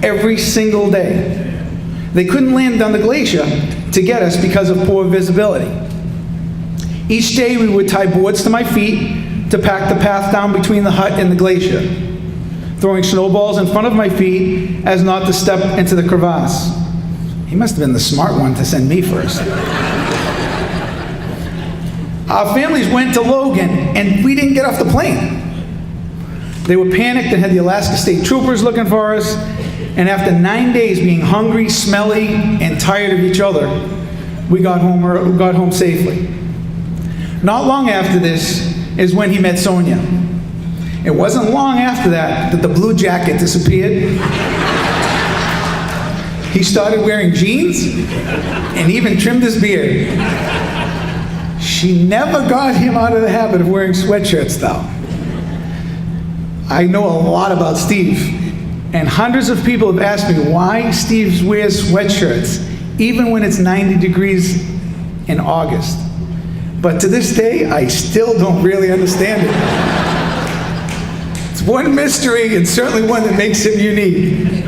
S10: every single day. They couldn't land on the glacier to get us because of poor visibility. Each day we would tie boards to my feet to pack the path down between the hut and the glacier, throwing snowballs in front of my feet as not to step into the crevasse. He must have been the smart one to send me first. Our families went to Logan, and we didn't get off the plane. They were panicked and had the Alaska State Troopers looking for us, and after 9 days being hungry, smelly, and tired of each other, we got home safely. Not long after this is when he met Sonia. It wasn't long after that the blue jacket disappeared. He started wearing jeans and even trimmed his beard. She never got him out of the habit of wearing sweatshirts, though. I know a lot about Steve, and hundreds of people have asked me why Steve wears sweatshirts, even when it's 90 degrees in August. But to this day, I still don't really understand it. It's one mystery, and certainly one that makes him unique.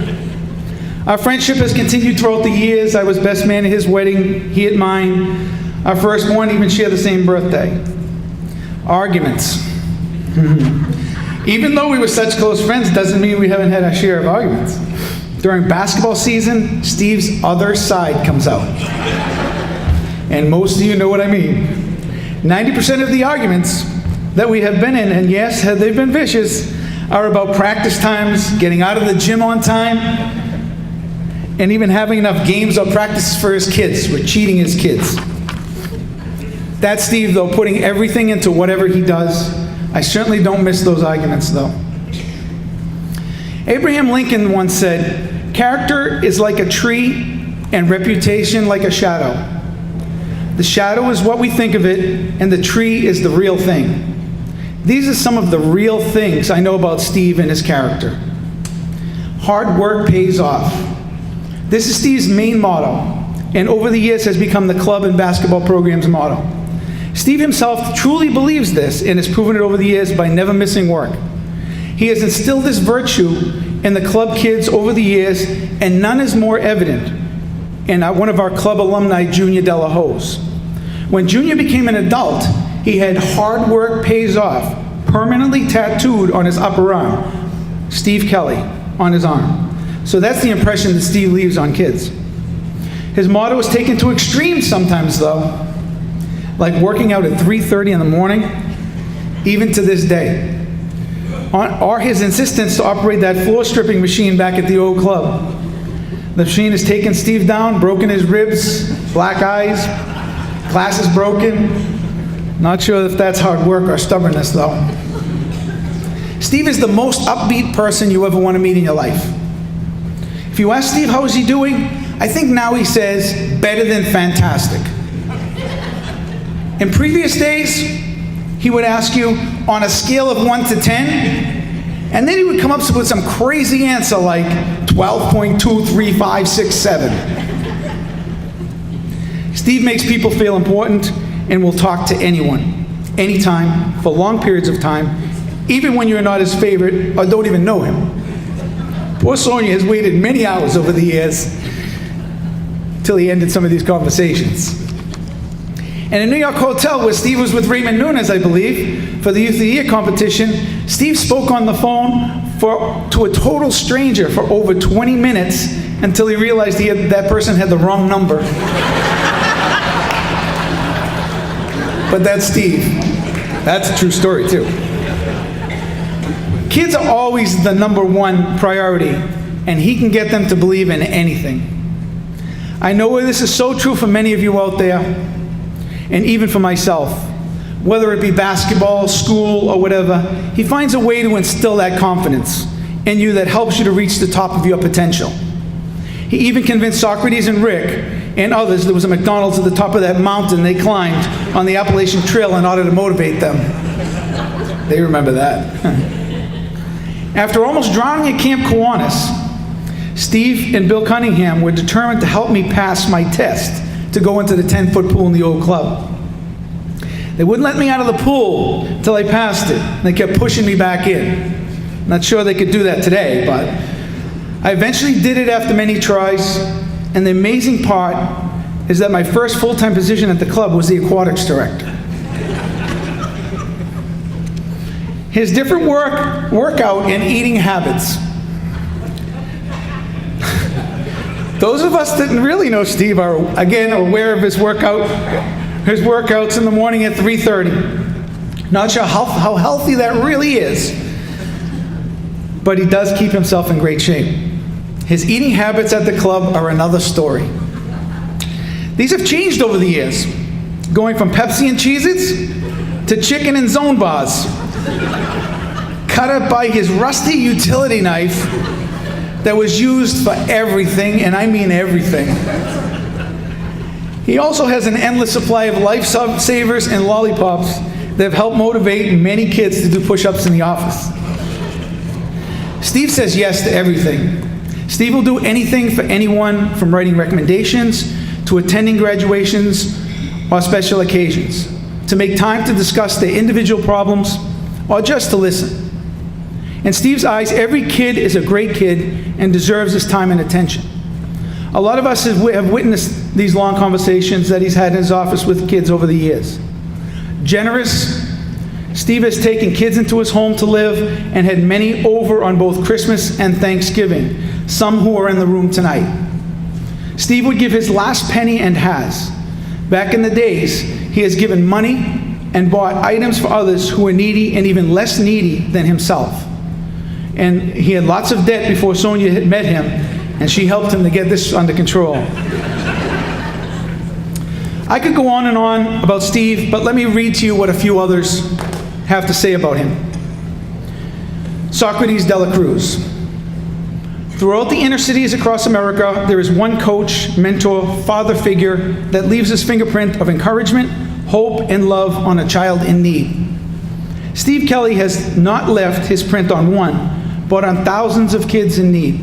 S10: Our friendship has continued throughout the years. I was best man at his wedding, he at mine. Our firstborn even share the same birthday. Arguments. Even though we were such close friends, doesn't mean we haven't had our share of arguments. During basketball season, Steve's other side comes out. And most of you know what I mean. 90% of the arguments that we have been in, and yes, they've been vicious, are about practice times, getting out of the gym on time, and even having enough games or practices for his kids. We're cheating his kids. That's Steve, though, putting everything into whatever he does. I certainly don't miss those arguments, though. Abraham Lincoln once said, "Character is like a tree and reputation like a shadow. The shadow is what we think of it, and the tree is the real thing." These are some of the real things I know about Steve and his character. Hard work pays off. This is Steve's main motto, and over the years has become the club and basketball program's motto. Steve himself truly believes this and has proven it over the years by never missing work. He has instilled this virtue in the club kids over the years, and none is more evident in one of our club alumni, Junior De La Hoz. When Junior became an adult, he had "hard work pays off" permanently tattooed on his upper arm, Steve Kelly, on his arm. So that's the impression that Steve leaves on kids. His motto is taken to extremes sometimes, though, like working out at 3:30 in the morning, even to this day. Or his insistence to operate that floor stripping machine back at the old club. The machine has taken Steve down, broken his ribs, black eyes, glasses broken. Not sure if that's hard work or stubbornness, though. Steve is the most upbeat person you ever want to meet in your life. If you ask Steve, how is he doing? I think now he says, better than fantastic. In previous days, he would ask you on a scale of 1 to 10, and then he would come up with some crazy answer like 12.23567. Steve makes people feel important and will talk to anyone, anytime, for long periods of time, even when you're not his favorite or don't even know him. Poor Sonia has waited many hours over the years till he ended some of these conversations. In a New York hotel where Steve was with Raymond Nunes, I believe, for the Youth of the Year competition, Steve spoke on the phone to a total stranger for over 20 minutes until he realized that person had the wrong number. But that's Steve. That's a true story, too. Kids are always the number one priority, and he can get them to believe in anything. I know this is so true for many of you out there, and even for myself. Whether it be basketball, school, or whatever, he finds a way to instill that confidence in you that helps you to reach the top of your potential. He even convinced Socrates and Rick and others there was a McDonald's at the top of that mountain they climbed on the Appalachian Trail in order to motivate them. They remember that. After almost drowning at Camp Kiwanis, Steve and Bill Cunningham were determined to help me pass my test to go into the 10-foot pool in the old club. They wouldn't let me out of the pool until I passed it, and they kept pushing me back in. Not sure they could do that today, but I eventually did it after many tries, and the amazing part is that my first full-time position at the club was the aquatics director. His different workout and eating habits. Those of us that didn't really know Steve are, again, aware of his workout his workouts in the morning at 3:30. Not sure how healthy that really is, but he does keep himself in great shape. His eating habits at the club are another story. These have changed over the years, going from Pepsi and Cheez-Its to chicken and Zone bars, cut up by his rusty utility knife that was used for everything, and I mean everything. He also has an endless supply of lifesavers and lollipops that have helped motivate many kids to do push-ups in the office. Steve says yes to everything. Steve will do anything for anyone, from writing recommendations to attending graduations or special occasions, to make time to discuss their individual problems or just to listen. In Steve's eyes, every kid is a great kid and deserves his time and attention. A lot of us have witnessed these long conversations that he's had in his office with kids over the years. Generous, Steve has taken kids into his home to live and had many over on both Christmas and Thanksgiving, some who are in the room tonight. Steve would give his last penny and has. Back in the days, he has given money and bought items for others who were needy and even less needy than himself. And he had lots of debt before Sonia had met him, and she helped him to get this under control. I could go on and on about Steve, but let me read to you what a few others have to say about him. Socrates de la Cruz. Throughout the inner cities across America, there is one coach, mentor, father figure that leaves his fingerprint of encouragement, hope, and love on a child in need. Steve Kelly has not left his print on one, but on thousands of kids in need.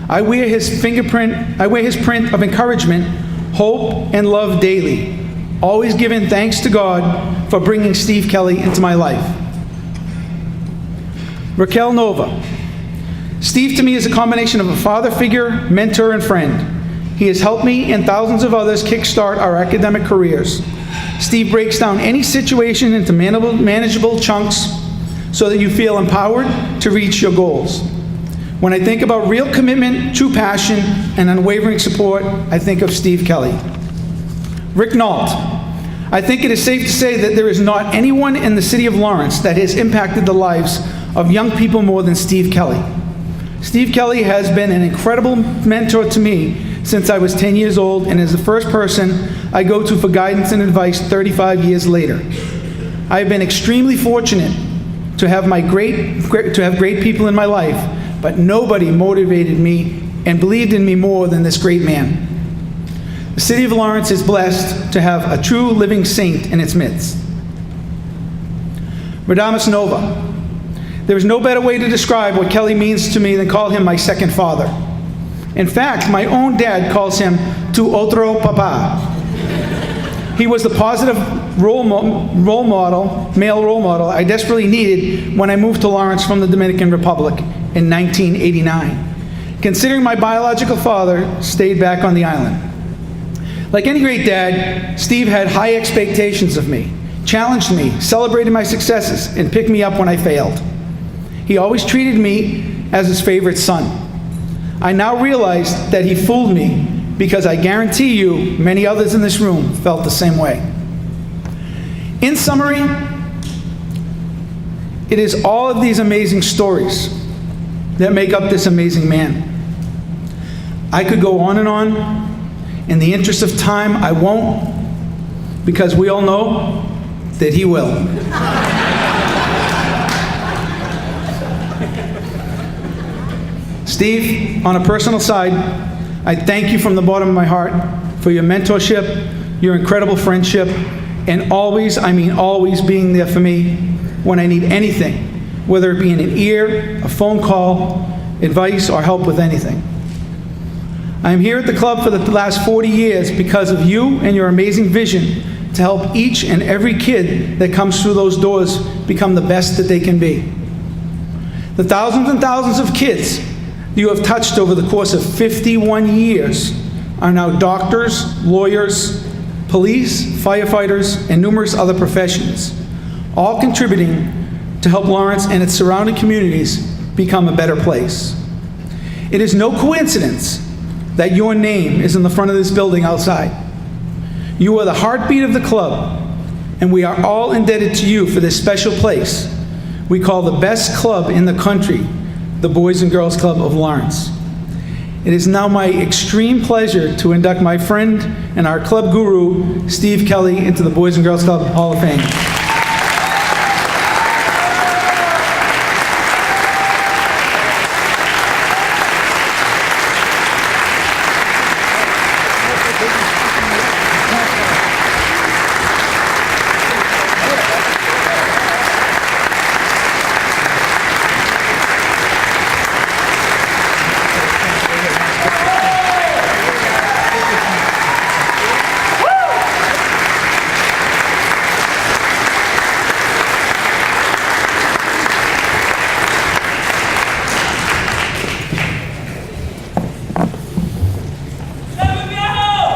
S10: I wear his print of encouragement, hope, and love daily, always giving thanks to God for bringing Steve Kelly into my life. Raquel Nova. Steve to me is a combination of a father figure, mentor, and friend. He has helped me and thousands of others kickstart our academic careers. Steve breaks down any situation into manageable chunks so that you feel empowered to reach your goals. When I think about real commitment, true passion, and unwavering support, I think of Steve Kelly. Rick Nault. I think it is safe to say that there is not anyone in the city of Lawrence that has impacted the lives of young people more than Steve Kelly. Steve Kelly has been an incredible mentor to me since I was 10 years old and is the first person I go to for guidance and advice 35 years later. I have been extremely fortunate to have great people in my life, but nobody motivated me and believed in me more than this great man. The city of Lawrence is blessed to have a true living saint in its midst. Radamus Nova. There is no better way to describe what Kelly means to me than call him my second father. In fact, my own dad calls him tu otro papá. He was the positive male role model I desperately needed when I moved to Lawrence from the Dominican Republic in 1989. Considering my biological father stayed back on the island. Like any great dad, Steve had high expectations of me, challenged me, celebrated my successes, and picked me up when I failed. He always treated me as his favorite son. I now realize that he fooled me because I guarantee you many others in this room felt the same way. In summary, it is all of these amazing stories that make up this amazing man. I could go on and on. In the interest of time, I won't, because we all know that he will. Steve, on a personal side, I thank you from the bottom of my heart for your mentorship, your incredible friendship, and always, I mean always, being there for me when I need anything, whether it be in an ear, a phone call, advice, or help with anything. I am here at the club for the last 40 years because of you and your amazing vision to help each and every kid that comes through those doors become the best that they can be. The thousands and thousands of kids you have touched over the course of 51 years are now doctors, lawyers, police, firefighters, and numerous other professions, all contributing to help Lawrence and its surrounding communities become a better place. It is no coincidence that your name is in the front of this building outside. You are the heartbeat of the club, and we are all indebted to you for this special place we call the best club in the country, the Boys and Girls Club of Lawrence. It is now my extreme pleasure to induct my friend and our club guru, Steve Kelly, into the Boys and Girls Club Hall of Fame.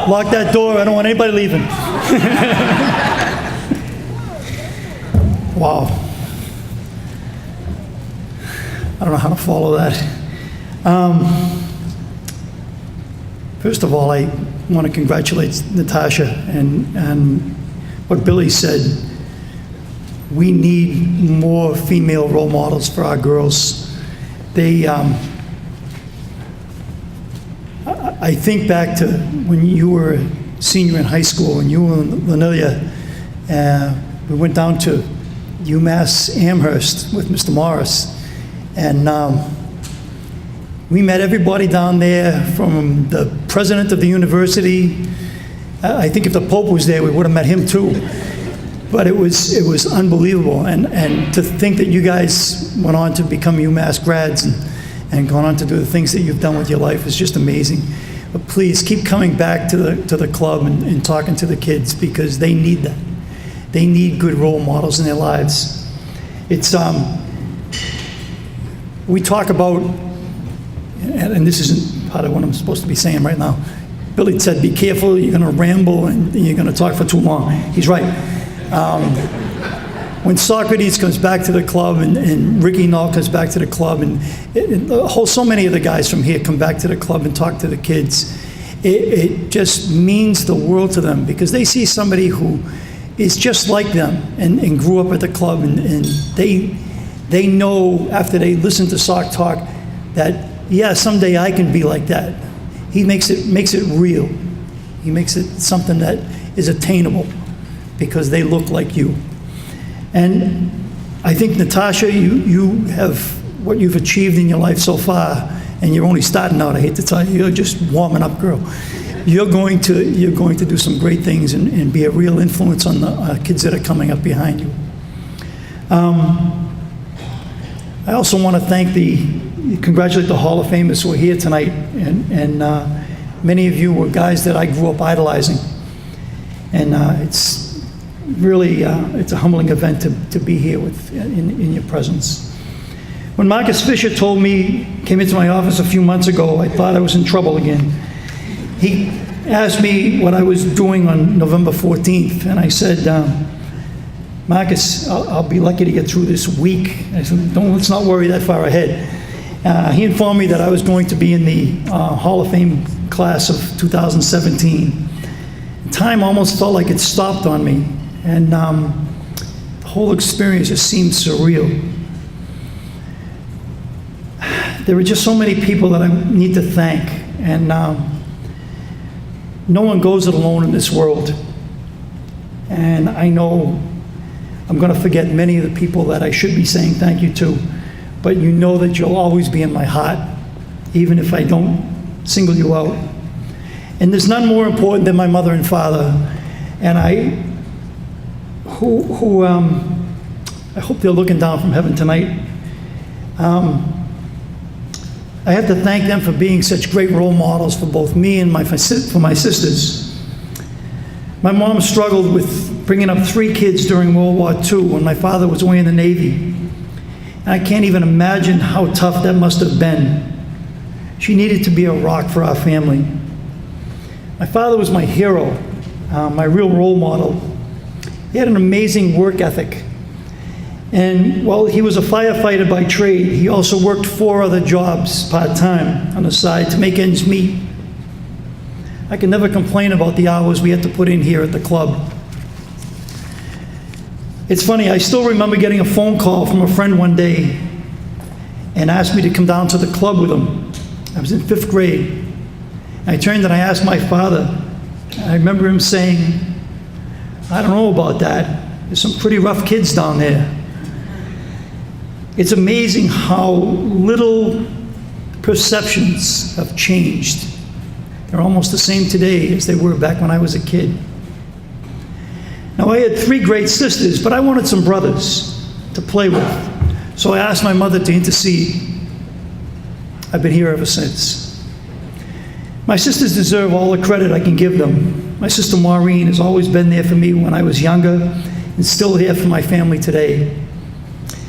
S11: Lock that door. I don't want anybody leaving. Wow. I don't know how to follow that. First of all, I want to congratulate Natasha and what Billy said. We need more female role models for our girls. I think back to when you were a senior in high school and you were in Lanelia. We went down to UMass Amherst with Mr. Morris, and we met everybody down there, from the president of the university. I think if the Pope was there, we would have met him too. But it was unbelievable, and to think that you guys went on to become UMass grads and gone on to do the things that you've done with your life is just amazing. But please keep coming back to the club and talking to the kids, because they need that. They need good role models in their lives. It's we talk about, and this isn't part of what I'm supposed to be saying right now. Billy said, "Be careful. You're going to ramble and you're going to talk for too long." He's right. When Socrates comes back to the club and Ricky Knoll comes back to the club and so many of the guys from here come back to the club and talk to the kids, it just means the world to them, because they see somebody who is just like them and grew up at the club, and they know after they listen to Sock Talk that, yeah, someday I can be like that. He makes it real. He makes it something that is attainable because they look like you. And I think, Natasha, you have what you've achieved in your life so far, and you're only starting out. I hate to tell you, you're just warming up, girl. You're going to do some great things and be a real influence on the kids that are coming up behind you. I also want to congratulate the Hall of Famers who are here tonight, and many of you were guys that I grew up idolizing, and it's really it's a humbling event to be here in your presence. When Marcus Fisher came into my office a few months ago, I thought I was in trouble again. He asked me what I was doing on November 14th, and I said, Marcus, I'll be lucky to get through this week. I said, let's not worry that far ahead. He informed me that I was going to be in the Hall of Fame class of 2017. Time almost felt like it stopped on me, and the whole experience just seemed surreal. There were just so many people that I need to thank, and no one goes it alone in this world. And I know I'm going to forget many of the people that I should be saying thank you to, but you know that you'll always be in my heart, even if I don't single you out. And there's none more important than my mother and father, and I hope they're looking down from heaven tonight. I have to thank them for being such great role models for both me and for my sisters. My mom struggled with bringing up 3 kids during World War II when my father was away in the Navy. And I can't even imagine how tough that must have been. She needed to be a rock for our family. My father was my hero, my real role model. He had an amazing work ethic. And while he was a firefighter by trade, he also worked 4 other jobs part-time on the side to make ends meet. I can never complain about the hours we had to put in here at the club. It's funny, I still remember getting a phone call from a friend one day and asked me to come down to the club with him. I was in 5th grade. I turned and I asked my father. I remember him saying, I don't know about that. There's some pretty rough kids down there. It's amazing how little perceptions have changed. They're almost the same today as they were back when I was a kid. Now, I had 3 great sisters, but I wanted some brothers to play with. So I asked my mother to intercede. I've been here ever since. My sisters deserve all the credit I can give them. My sister Maureen has always been there for me when I was younger and still here for my family today.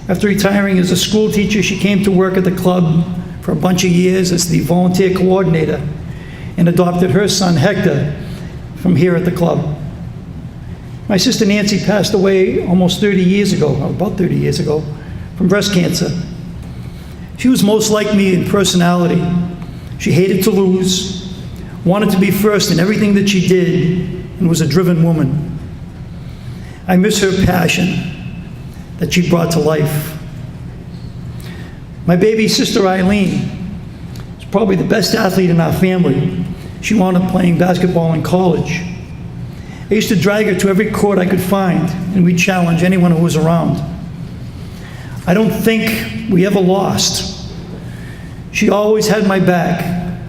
S11: After retiring as a school teacher, she came to work at the club for a bunch of years as the volunteer coordinator and adopted her son Hector from here at the club. My sister Nancy passed away almost 30 years ago, or about 30 years ago, from breast cancer. She was most like me in personality. She hated to lose, wanted to be first in everything that she did, and was a driven woman. I miss her passion that she brought to life. My baby sister Eileen is probably the best athlete in our family. She wound up playing basketball in college. I used to drag her to every court I could find, and we'd challenge anyone who was around. I don't think we ever lost. She always had my back.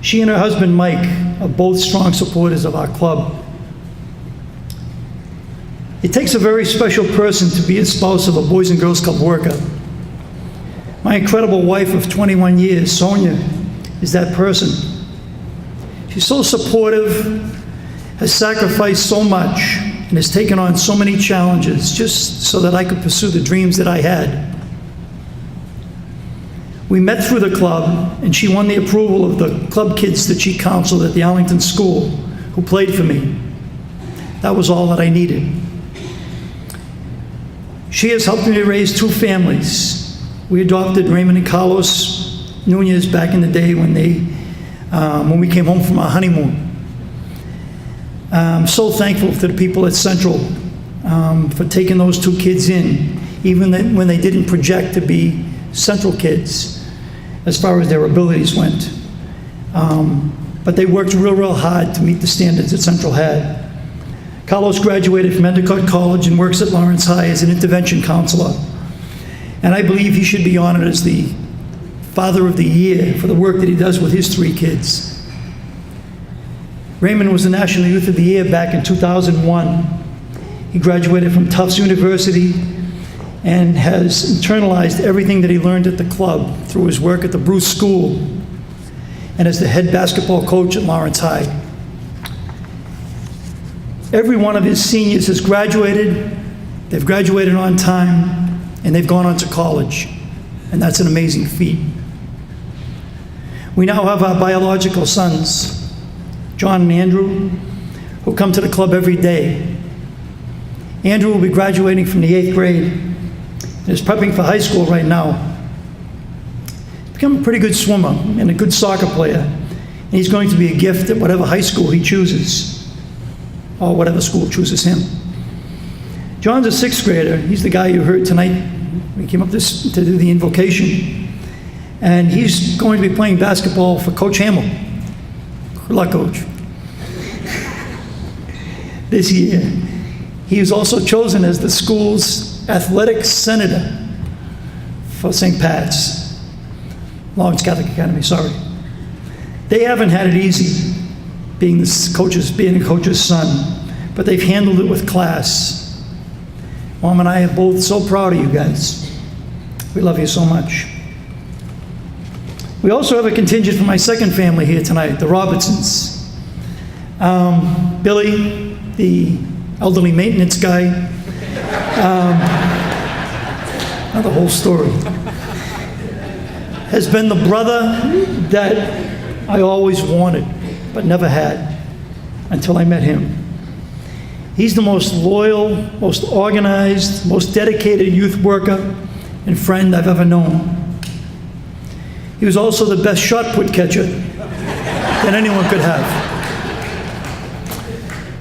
S11: She and her husband Mike are both strong supporters of our club. It takes a very special person to be a spouse of a Boys and Girls Club worker. My incredible wife of 21 years, Sonia, is that person. She's so supportive, has sacrificed so much, and has taken on so many challenges just so that I could pursue the dreams that I had. We met through the club, and she won the approval of the club kids that she counseled at the Arlington School, who played for me. That was all that I needed. She has helped me raise 2 families. We adopted Raymond and Carlos Nunez back in the day when we came home from our honeymoon. I'm so thankful to the people at Central for taking those 2 kids in, even when they didn't project to be Central kids as far as their abilities went. But they worked real hard to meet the standards that Central had. Carlos graduated from Endicott College and works at Lawrence High as an intervention counselor. And I believe he should be honored as the Father of the Year for the work that he does with his 3 kids. Raymond was the National Youth of the Year back in 2001. He graduated from Tufts University and has internalized everything that he learned at the club through his work at the Bruce School and as the head basketball coach at Lawrence High. Every one of his seniors has graduated, they've graduated on time, and they've gone on to college. And that's an amazing feat. We now have our biological sons, John and Andrew, who come to the club every day. Andrew will be graduating from the 8th grade and is prepping for high school right now. He's become a pretty good swimmer and a good soccer player, and he's going to be a gift at whatever high school he chooses, or whatever school chooses him. John's a 6th grader. He's the guy you heard tonight when he came up to do the invocation. And he's going to be playing basketball for Coach Hamill. Good luck, Coach. This year. He was also chosen as the school's athletic senator for St. Pat's. Lawrence Catholic Academy, sorry. They haven't had it easy being a coach's son, but they've handled it with class. Mom and I are both so proud of you guys. We love you so much. We also have a contingent from my second family here tonight, the Robertsons. Billy, the elderly maintenance guy. Another whole story. Has been the brother that I always wanted, but never had until I met him. He's the most loyal, most organized, most dedicated youth worker and friend I've ever known. He was also the best shot put catcher that anyone could have.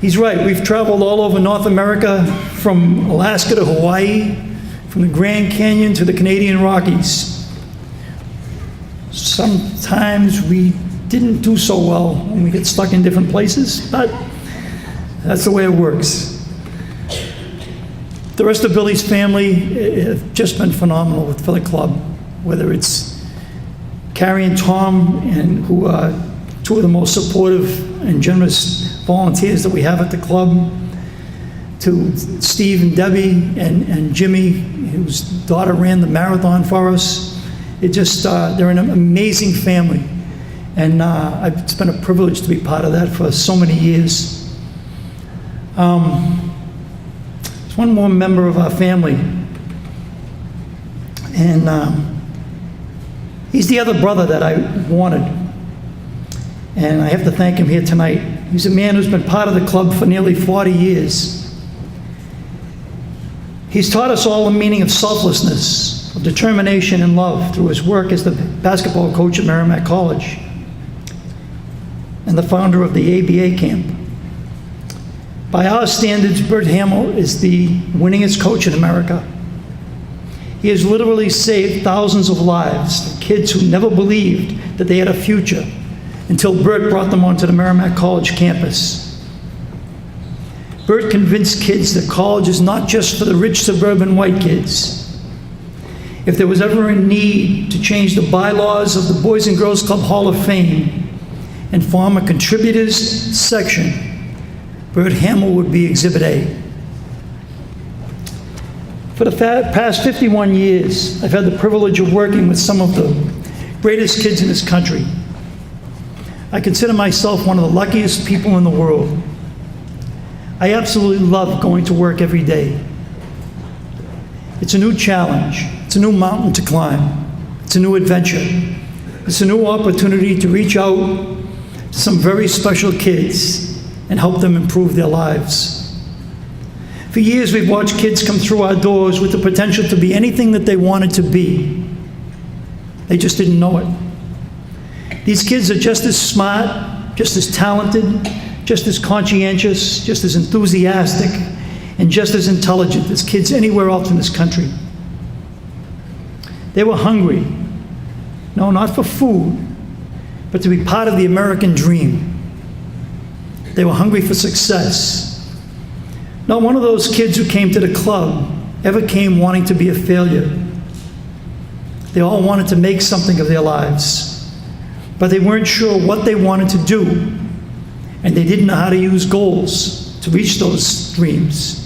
S11: He's right. We've traveled all over North America, from Alaska to Hawaii, from the Grand Canyon to the Canadian Rockies. Sometimes we didn't do so well when we get stuck in different places, but that's the way it works. The rest of Billy's family have just been phenomenal for the club, whether it's Carrie and Tom, and who are two of the most supportive and generous volunteers that we have at the club, to Steve and Debbie and Jimmy, whose daughter ran the marathon for us. They're an amazing family. And it's been a privilege to be part of that for so many years. There's one more member of our family. And he's the other brother that I wanted. And I have to thank him here tonight. He's a man who's been part of the club for nearly 40 years. He's taught us all the meaning of selflessness, of determination and love through his work as the basketball coach at Merrimack College and the founder of the ABA camp. By our standards, Bert Hamill is the winningest coach in America. He has literally saved thousands of lives, kids who never believed that they had a future until Bert brought them onto the Merrimack College campus. Bert convinced kids that college is not just for the rich suburban white kids. If there was ever a need to change the bylaws of the Boys and Girls Club Hall of Fame and form a contributors section, Bert Hamill would be Exhibit A. For the past 51 years, I've had the privilege of working with some of the greatest kids in this country. I consider myself one of the luckiest people in the world. I absolutely love going to work every day. It's a new challenge. It's a new mountain to climb. It's a new adventure. It's a new opportunity to reach out to some very special kids and help them improve their lives. For years, we've watched kids come through our doors with the potential to be anything that they wanted to be. They just didn't know it. These kids are just as smart, just as talented, just as conscientious, just as enthusiastic, and just as intelligent as kids anywhere else in this country. They were hungry. No, not for food, but to be part of the American dream. They were hungry for success. Not one of those kids who came to the club ever came wanting to be a failure. They all wanted to make something of their lives, but they weren't sure what they wanted to do, and they didn't know how to use goals to reach those dreams.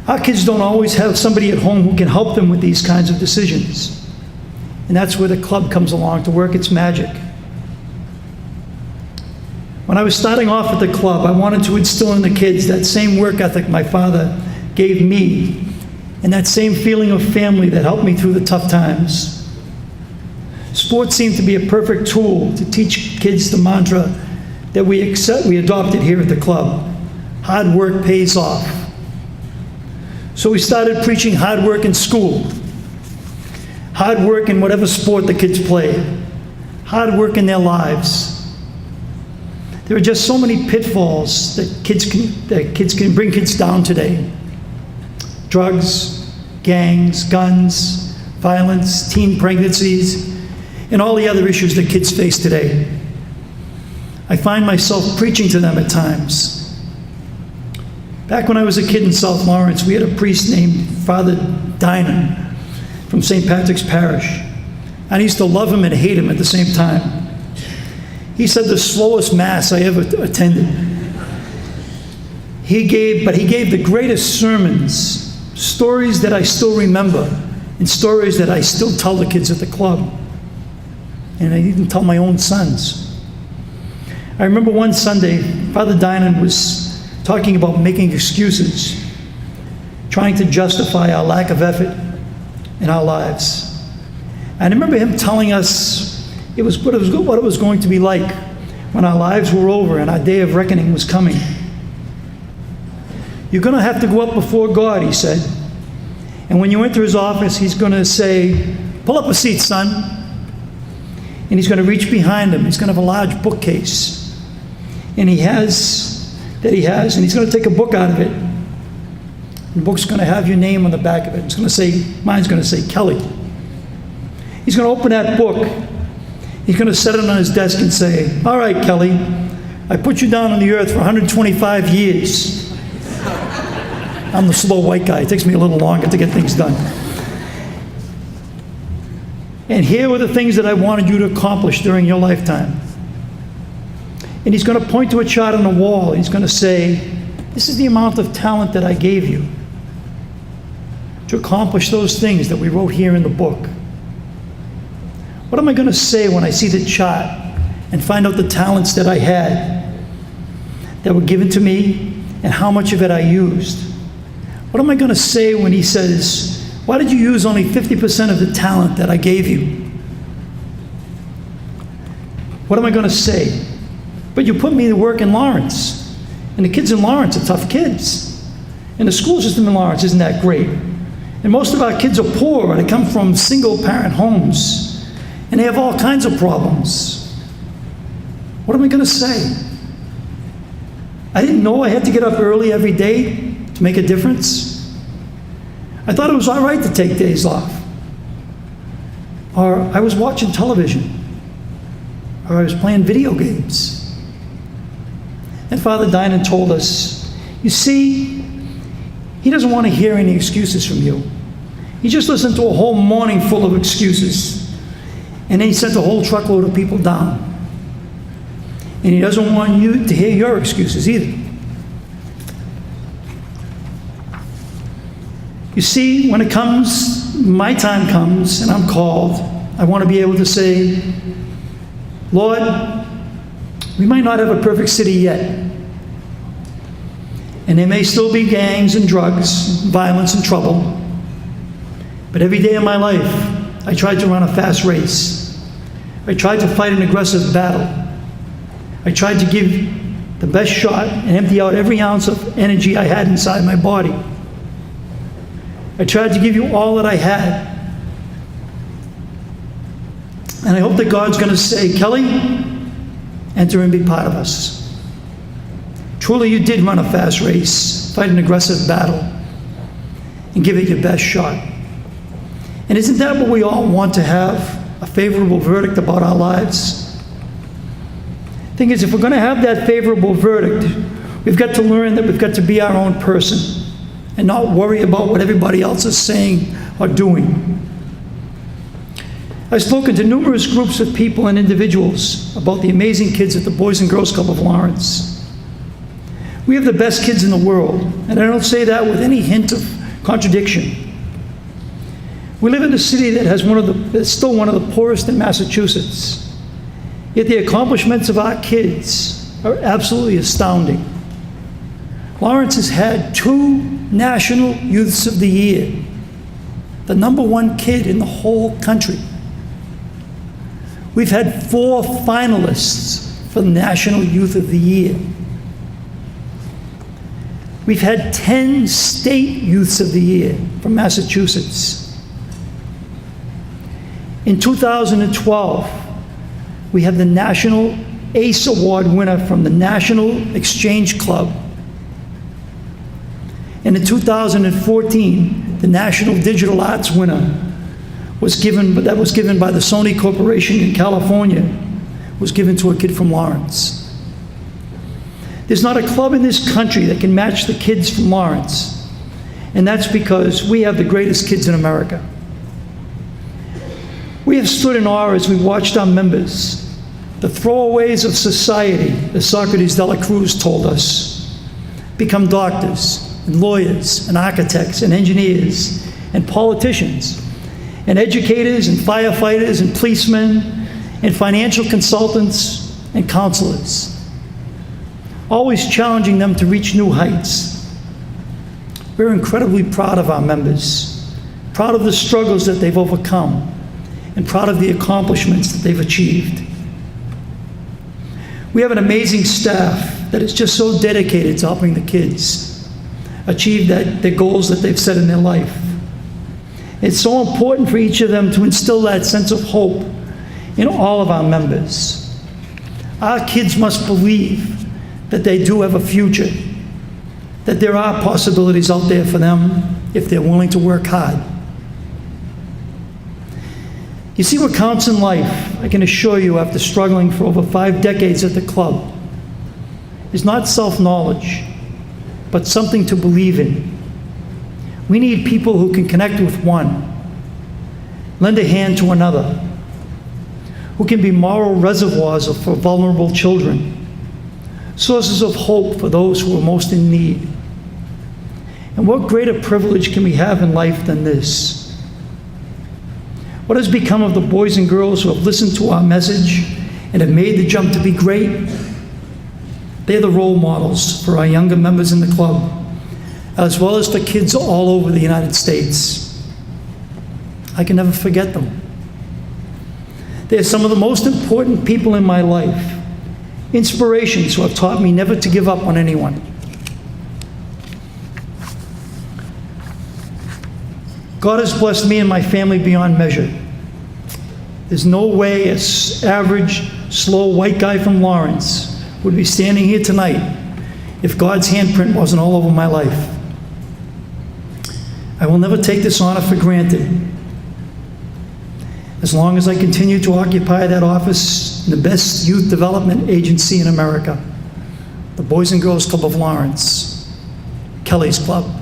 S11: Our kids don't always have somebody at home who can help them with these kinds of decisions, and that's where the club comes along to work its magic. When I was starting off at the club, I wanted to instill in the kids that same work ethic my father gave me, and that same feeling of family that helped me through the tough times. Sports seemed to be a perfect tool to teach kids the mantra that we adopted here at the club: hard work pays off. So we started preaching hard work in school, hard work in whatever sport the kids play, hard work in their lives. There are just so many pitfalls that kids can bring kids down today. Drugs, gangs, guns, violence, teen pregnancies, and all the other issues that kids face today. I find myself preaching to them at times. Back when I was a kid in South Lawrence, we had a priest named Father Dinan from St. Patrick's Parish. I used to love him and hate him at the same time. He said the slowest mass I ever attended. He gave the greatest sermons, stories that I still remember, and stories that I still tell the kids at the club. And I even tell my own sons. I remember one Sunday, Father Dinan was talking about making excuses, trying to justify our lack of effort in our lives. And I remember him telling us what it was going to be like when our lives were over and our day of reckoning was coming. You're going to have to go up before God, he said. And when you enter his office, he's going to say, "Pull up a seat, son." And he's going to reach behind him. He's going to have a large bookcase. and he has, and he's going to take a book out of it. The book's going to have your name on the back of it. It's going to say, mine's going to say Kelly. He's going to open that book. He's going to set it on his desk and say, all right, Kelly, I put you down on the earth for 125 years. I'm the slow white guy. It takes me a little longer to get things done. And here were the things that I wanted you to accomplish during your lifetime. And he's going to point to a chart on the wall. He's going to say, this is the amount of talent that I gave you to accomplish those things that we wrote here in the book. What am I going to say when I see the chart and find out the talents that I had that were given to me and how much of it I used? What am I going to say when he says, why did you use only 50% of the talent that I gave you? What am I going to say? But you put me to work in Lawrence, and the kids in Lawrence are tough kids. And the school system in Lawrence isn't that great. And most of our kids are poor, and they come from single-parent homes, and they have all kinds of problems. What am I going to say? I didn't know I had to get up early every day to make a difference. I thought it was all right to take days off. Or I was watching television. Or I was playing video games. And Father Dinan told us, you see, he doesn't want to hear any excuses from you. He just listened to a whole morning full of excuses. And then he sent a whole truckload of people down. And he doesn't want you to hear your excuses either. You see, when it comes, my time comes, and I'm called, I want to be able to say, Lord, we might not have a perfect city yet. And there may still be gangs and drugs, violence and trouble. But every day of my life, I tried to run a fast race. I tried to fight an aggressive battle. I tried to give the best shot and empty out every ounce of energy I had inside my body. I tried to give you all that I had. And I hope that God's going to say, Kelly, enter and be part of us. Truly, you did run a fast race, fight an aggressive battle, and give it your best shot. And isn't that what we all want to have? A favorable verdict about our lives? The thing is, if we're going to have that favorable verdict, we've got to learn that we've got to be our own person and not worry about what everybody else is saying or doing. I've spoken to numerous groups of people and individuals about the amazing kids at the Boys and Girls Club of Lawrence. We have the best kids in the world, and I don't say that with any hint of contradiction. We live in a city that has that's still one of the poorest in Massachusetts. Yet the accomplishments of our kids are absolutely astounding. Lawrence has had 2 National Youths of the Year, the #1 kid in the whole country. We've had 4 finalists for the National Youth of the Year. We've had 10 State Youths of the Year from Massachusetts. In 2012, we have the National ACE Award winner from the National Exchange Club. And in 2014, the National Digital Arts winner was given by the Sony Corporation in California, was given to a kid from Lawrence. There's not a club in this country that can match the kids from Lawrence, and that's because we have the greatest kids in America. We have stood in awe as we watched our members, the throwaways of society, as Socrates de la Cruz told us, become doctors and lawyers and architects and engineers and politicians and educators and firefighters and policemen and financial consultants and counselors, always challenging them to reach new heights. We're incredibly proud of our members, proud of the struggles that they've overcome, and proud of the accomplishments that they've achieved. We have an amazing staff that is just so dedicated to helping the kids achieve their goals that they've set in their life. It's so important for each of them to instill that sense of hope in all of our members. Our kids must believe that they do have a future, that there are possibilities out there for them if they're willing to work hard. You see, what counts in life, I can assure you after struggling for over 5 decades at the club, is not self-knowledge, but something to believe in. We need people who can connect with one, lend a hand to another, who can be moral reservoirs for vulnerable children, sources of hope for those who are most in need. And what greater privilege can we have in life than this? What has become of the boys and girls who have listened to our message and have made the jump to be great? They're the role models for our younger members in the club, as well as for kids all over the United States. I can never forget them. They're some of the most important people in my life, inspirations who have taught me never to give up on anyone. God has blessed me and my family beyond measure. There's no way an average, slow white guy from Lawrence would be standing here tonight if God's handprint wasn't all over my life. I will never take this honor for granted. As long as I continue to occupy that office in the best youth development agency in America, the Boys and Girls Club of Lawrence, Kelly's Club.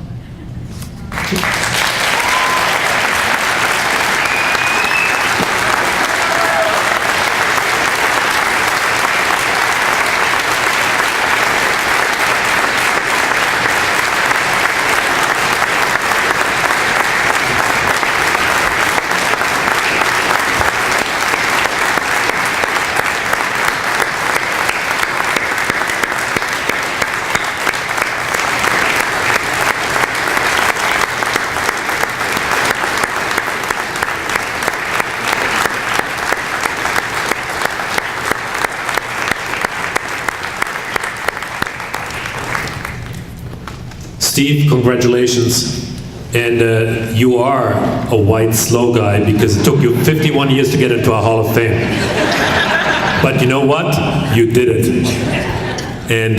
S1: Steve, congratulations. And you are a white, slow guy because it took you 51 years to get into our Hall of Fame. But you know what? You did it. And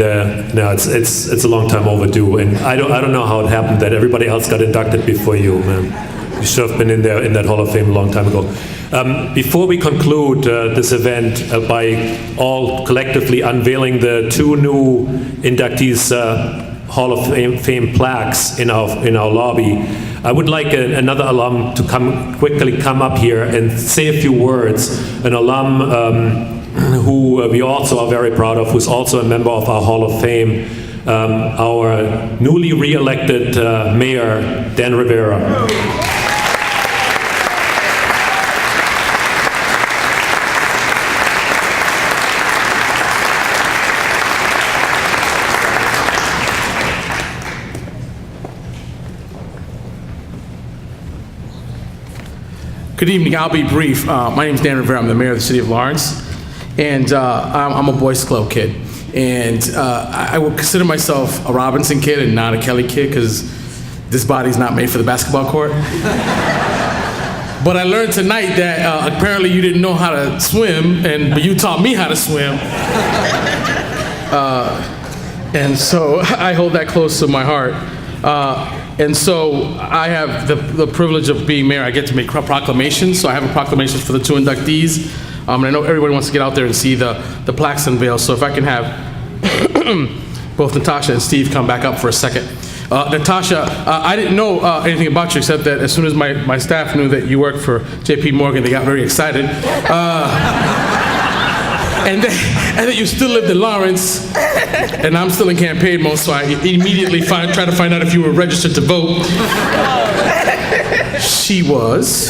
S1: no, it's a long time overdue. And I don't know how it happened that everybody else got inducted before you, man. You should have been in there in that Hall of Fame a long time ago. Before we conclude this event by all collectively unveiling the 2 new inductees Hall of Fame plaques in our lobby, I would like another alum to quickly come up here and say a few words. An alum who we also are very proud of, who's also a member of our Hall of Fame, our newly re-elected Mayor, Dan Rivera.
S12: Good evening, I'll be brief. My name is Dan Rivera, I'm the mayor of the city of Lawrence, and I'm a Boys Club kid. And I would consider myself a Robinson kid and not a Kelly kid, because this body's not made for the basketball court. But I learned tonight that apparently you didn't know how to swim, but you taught me how to swim. And so I hold that close to my heart. And so I have the privilege of being mayor. I get to make proclamations. So I have a proclamation for the 2 inductees. And I know everybody wants to get out there and see the plaques unveiled. So if I can have both Natasha and Steve come back up for a second. Natasha, I didn't know anything about you except that as soon as my staff knew that you worked for J.P. Morgan, they got very excited. And that you still lived in Lawrence, and I'm still in campaign mode, so I immediately try to find out if you were registered to vote. She was.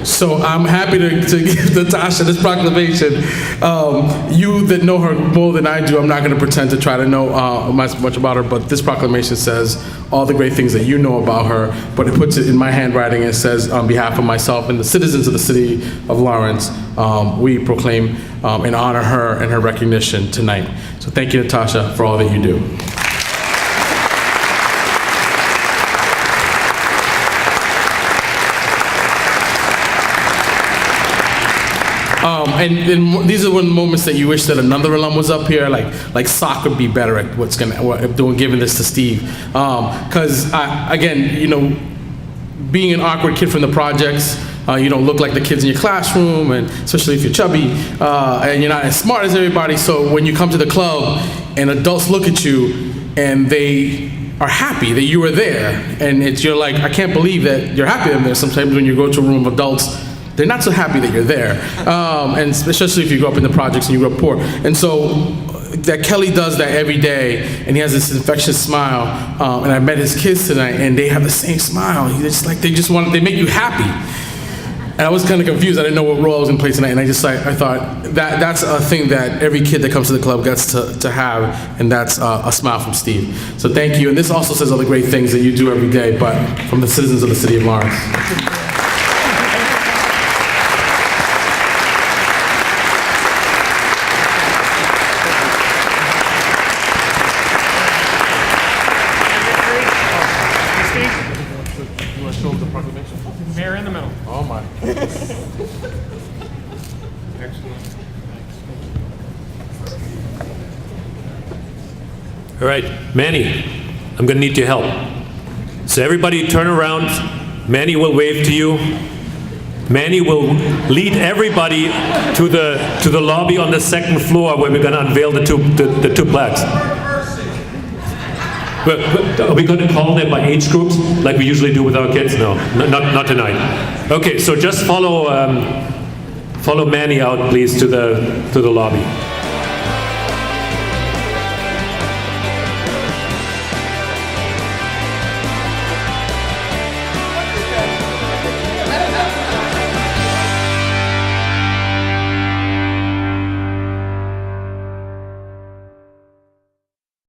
S12: So I'm happy to give Natasha this proclamation. You that know her more than I do, I'm not going to pretend to try to know much about her, but this proclamation says all the great things that you know about her, but it puts it in my handwriting and says, on behalf of myself and the citizens of the city of Lawrence, we proclaim and honor her and her recognition tonight. So thank you, Natasha, for all that you do. And these are one of the moments that you wish that another alum was up here, like soccer would be better at giving this to Steve. Because again, you know, being an awkward kid from the projects, you don't look like the kids in your classroom, and especially if you're chubby, and you're not as smart as everybody. So when you come to the club and adults look at you and they are happy that you were there, and you're like, I can't believe that you're happy that I'm there. Sometimes when you go to a room of adults, they're not so happy that you're there, and especially if you grew up in the projects and you grew up poor. And so that Kelly does that every day, and he has this infectious smile. And I met his kids tonight, and they have the same smile. It's like they make you happy. And I was kind of confused. I didn't know what role I was going to play tonight, and I thought that's a thing that every kid that comes to the club gets to have, and that's a smile from Steve. So thank you. And this also says all the great things that you do every day, but from the citizens of the city of Lawrence.
S1: Mayor in the middle.
S12: Oh my.
S1: All right, Manny, I'm going to need your help. So everybody turn around. Manny will wave to you. Manny will lead everybody to the lobby on the second floor where we're going to unveil the two plaques. But are we going to call them by age groups like we usually do with our kids? No, not tonight. Okay, so just follow Manny out, please, to the lobby.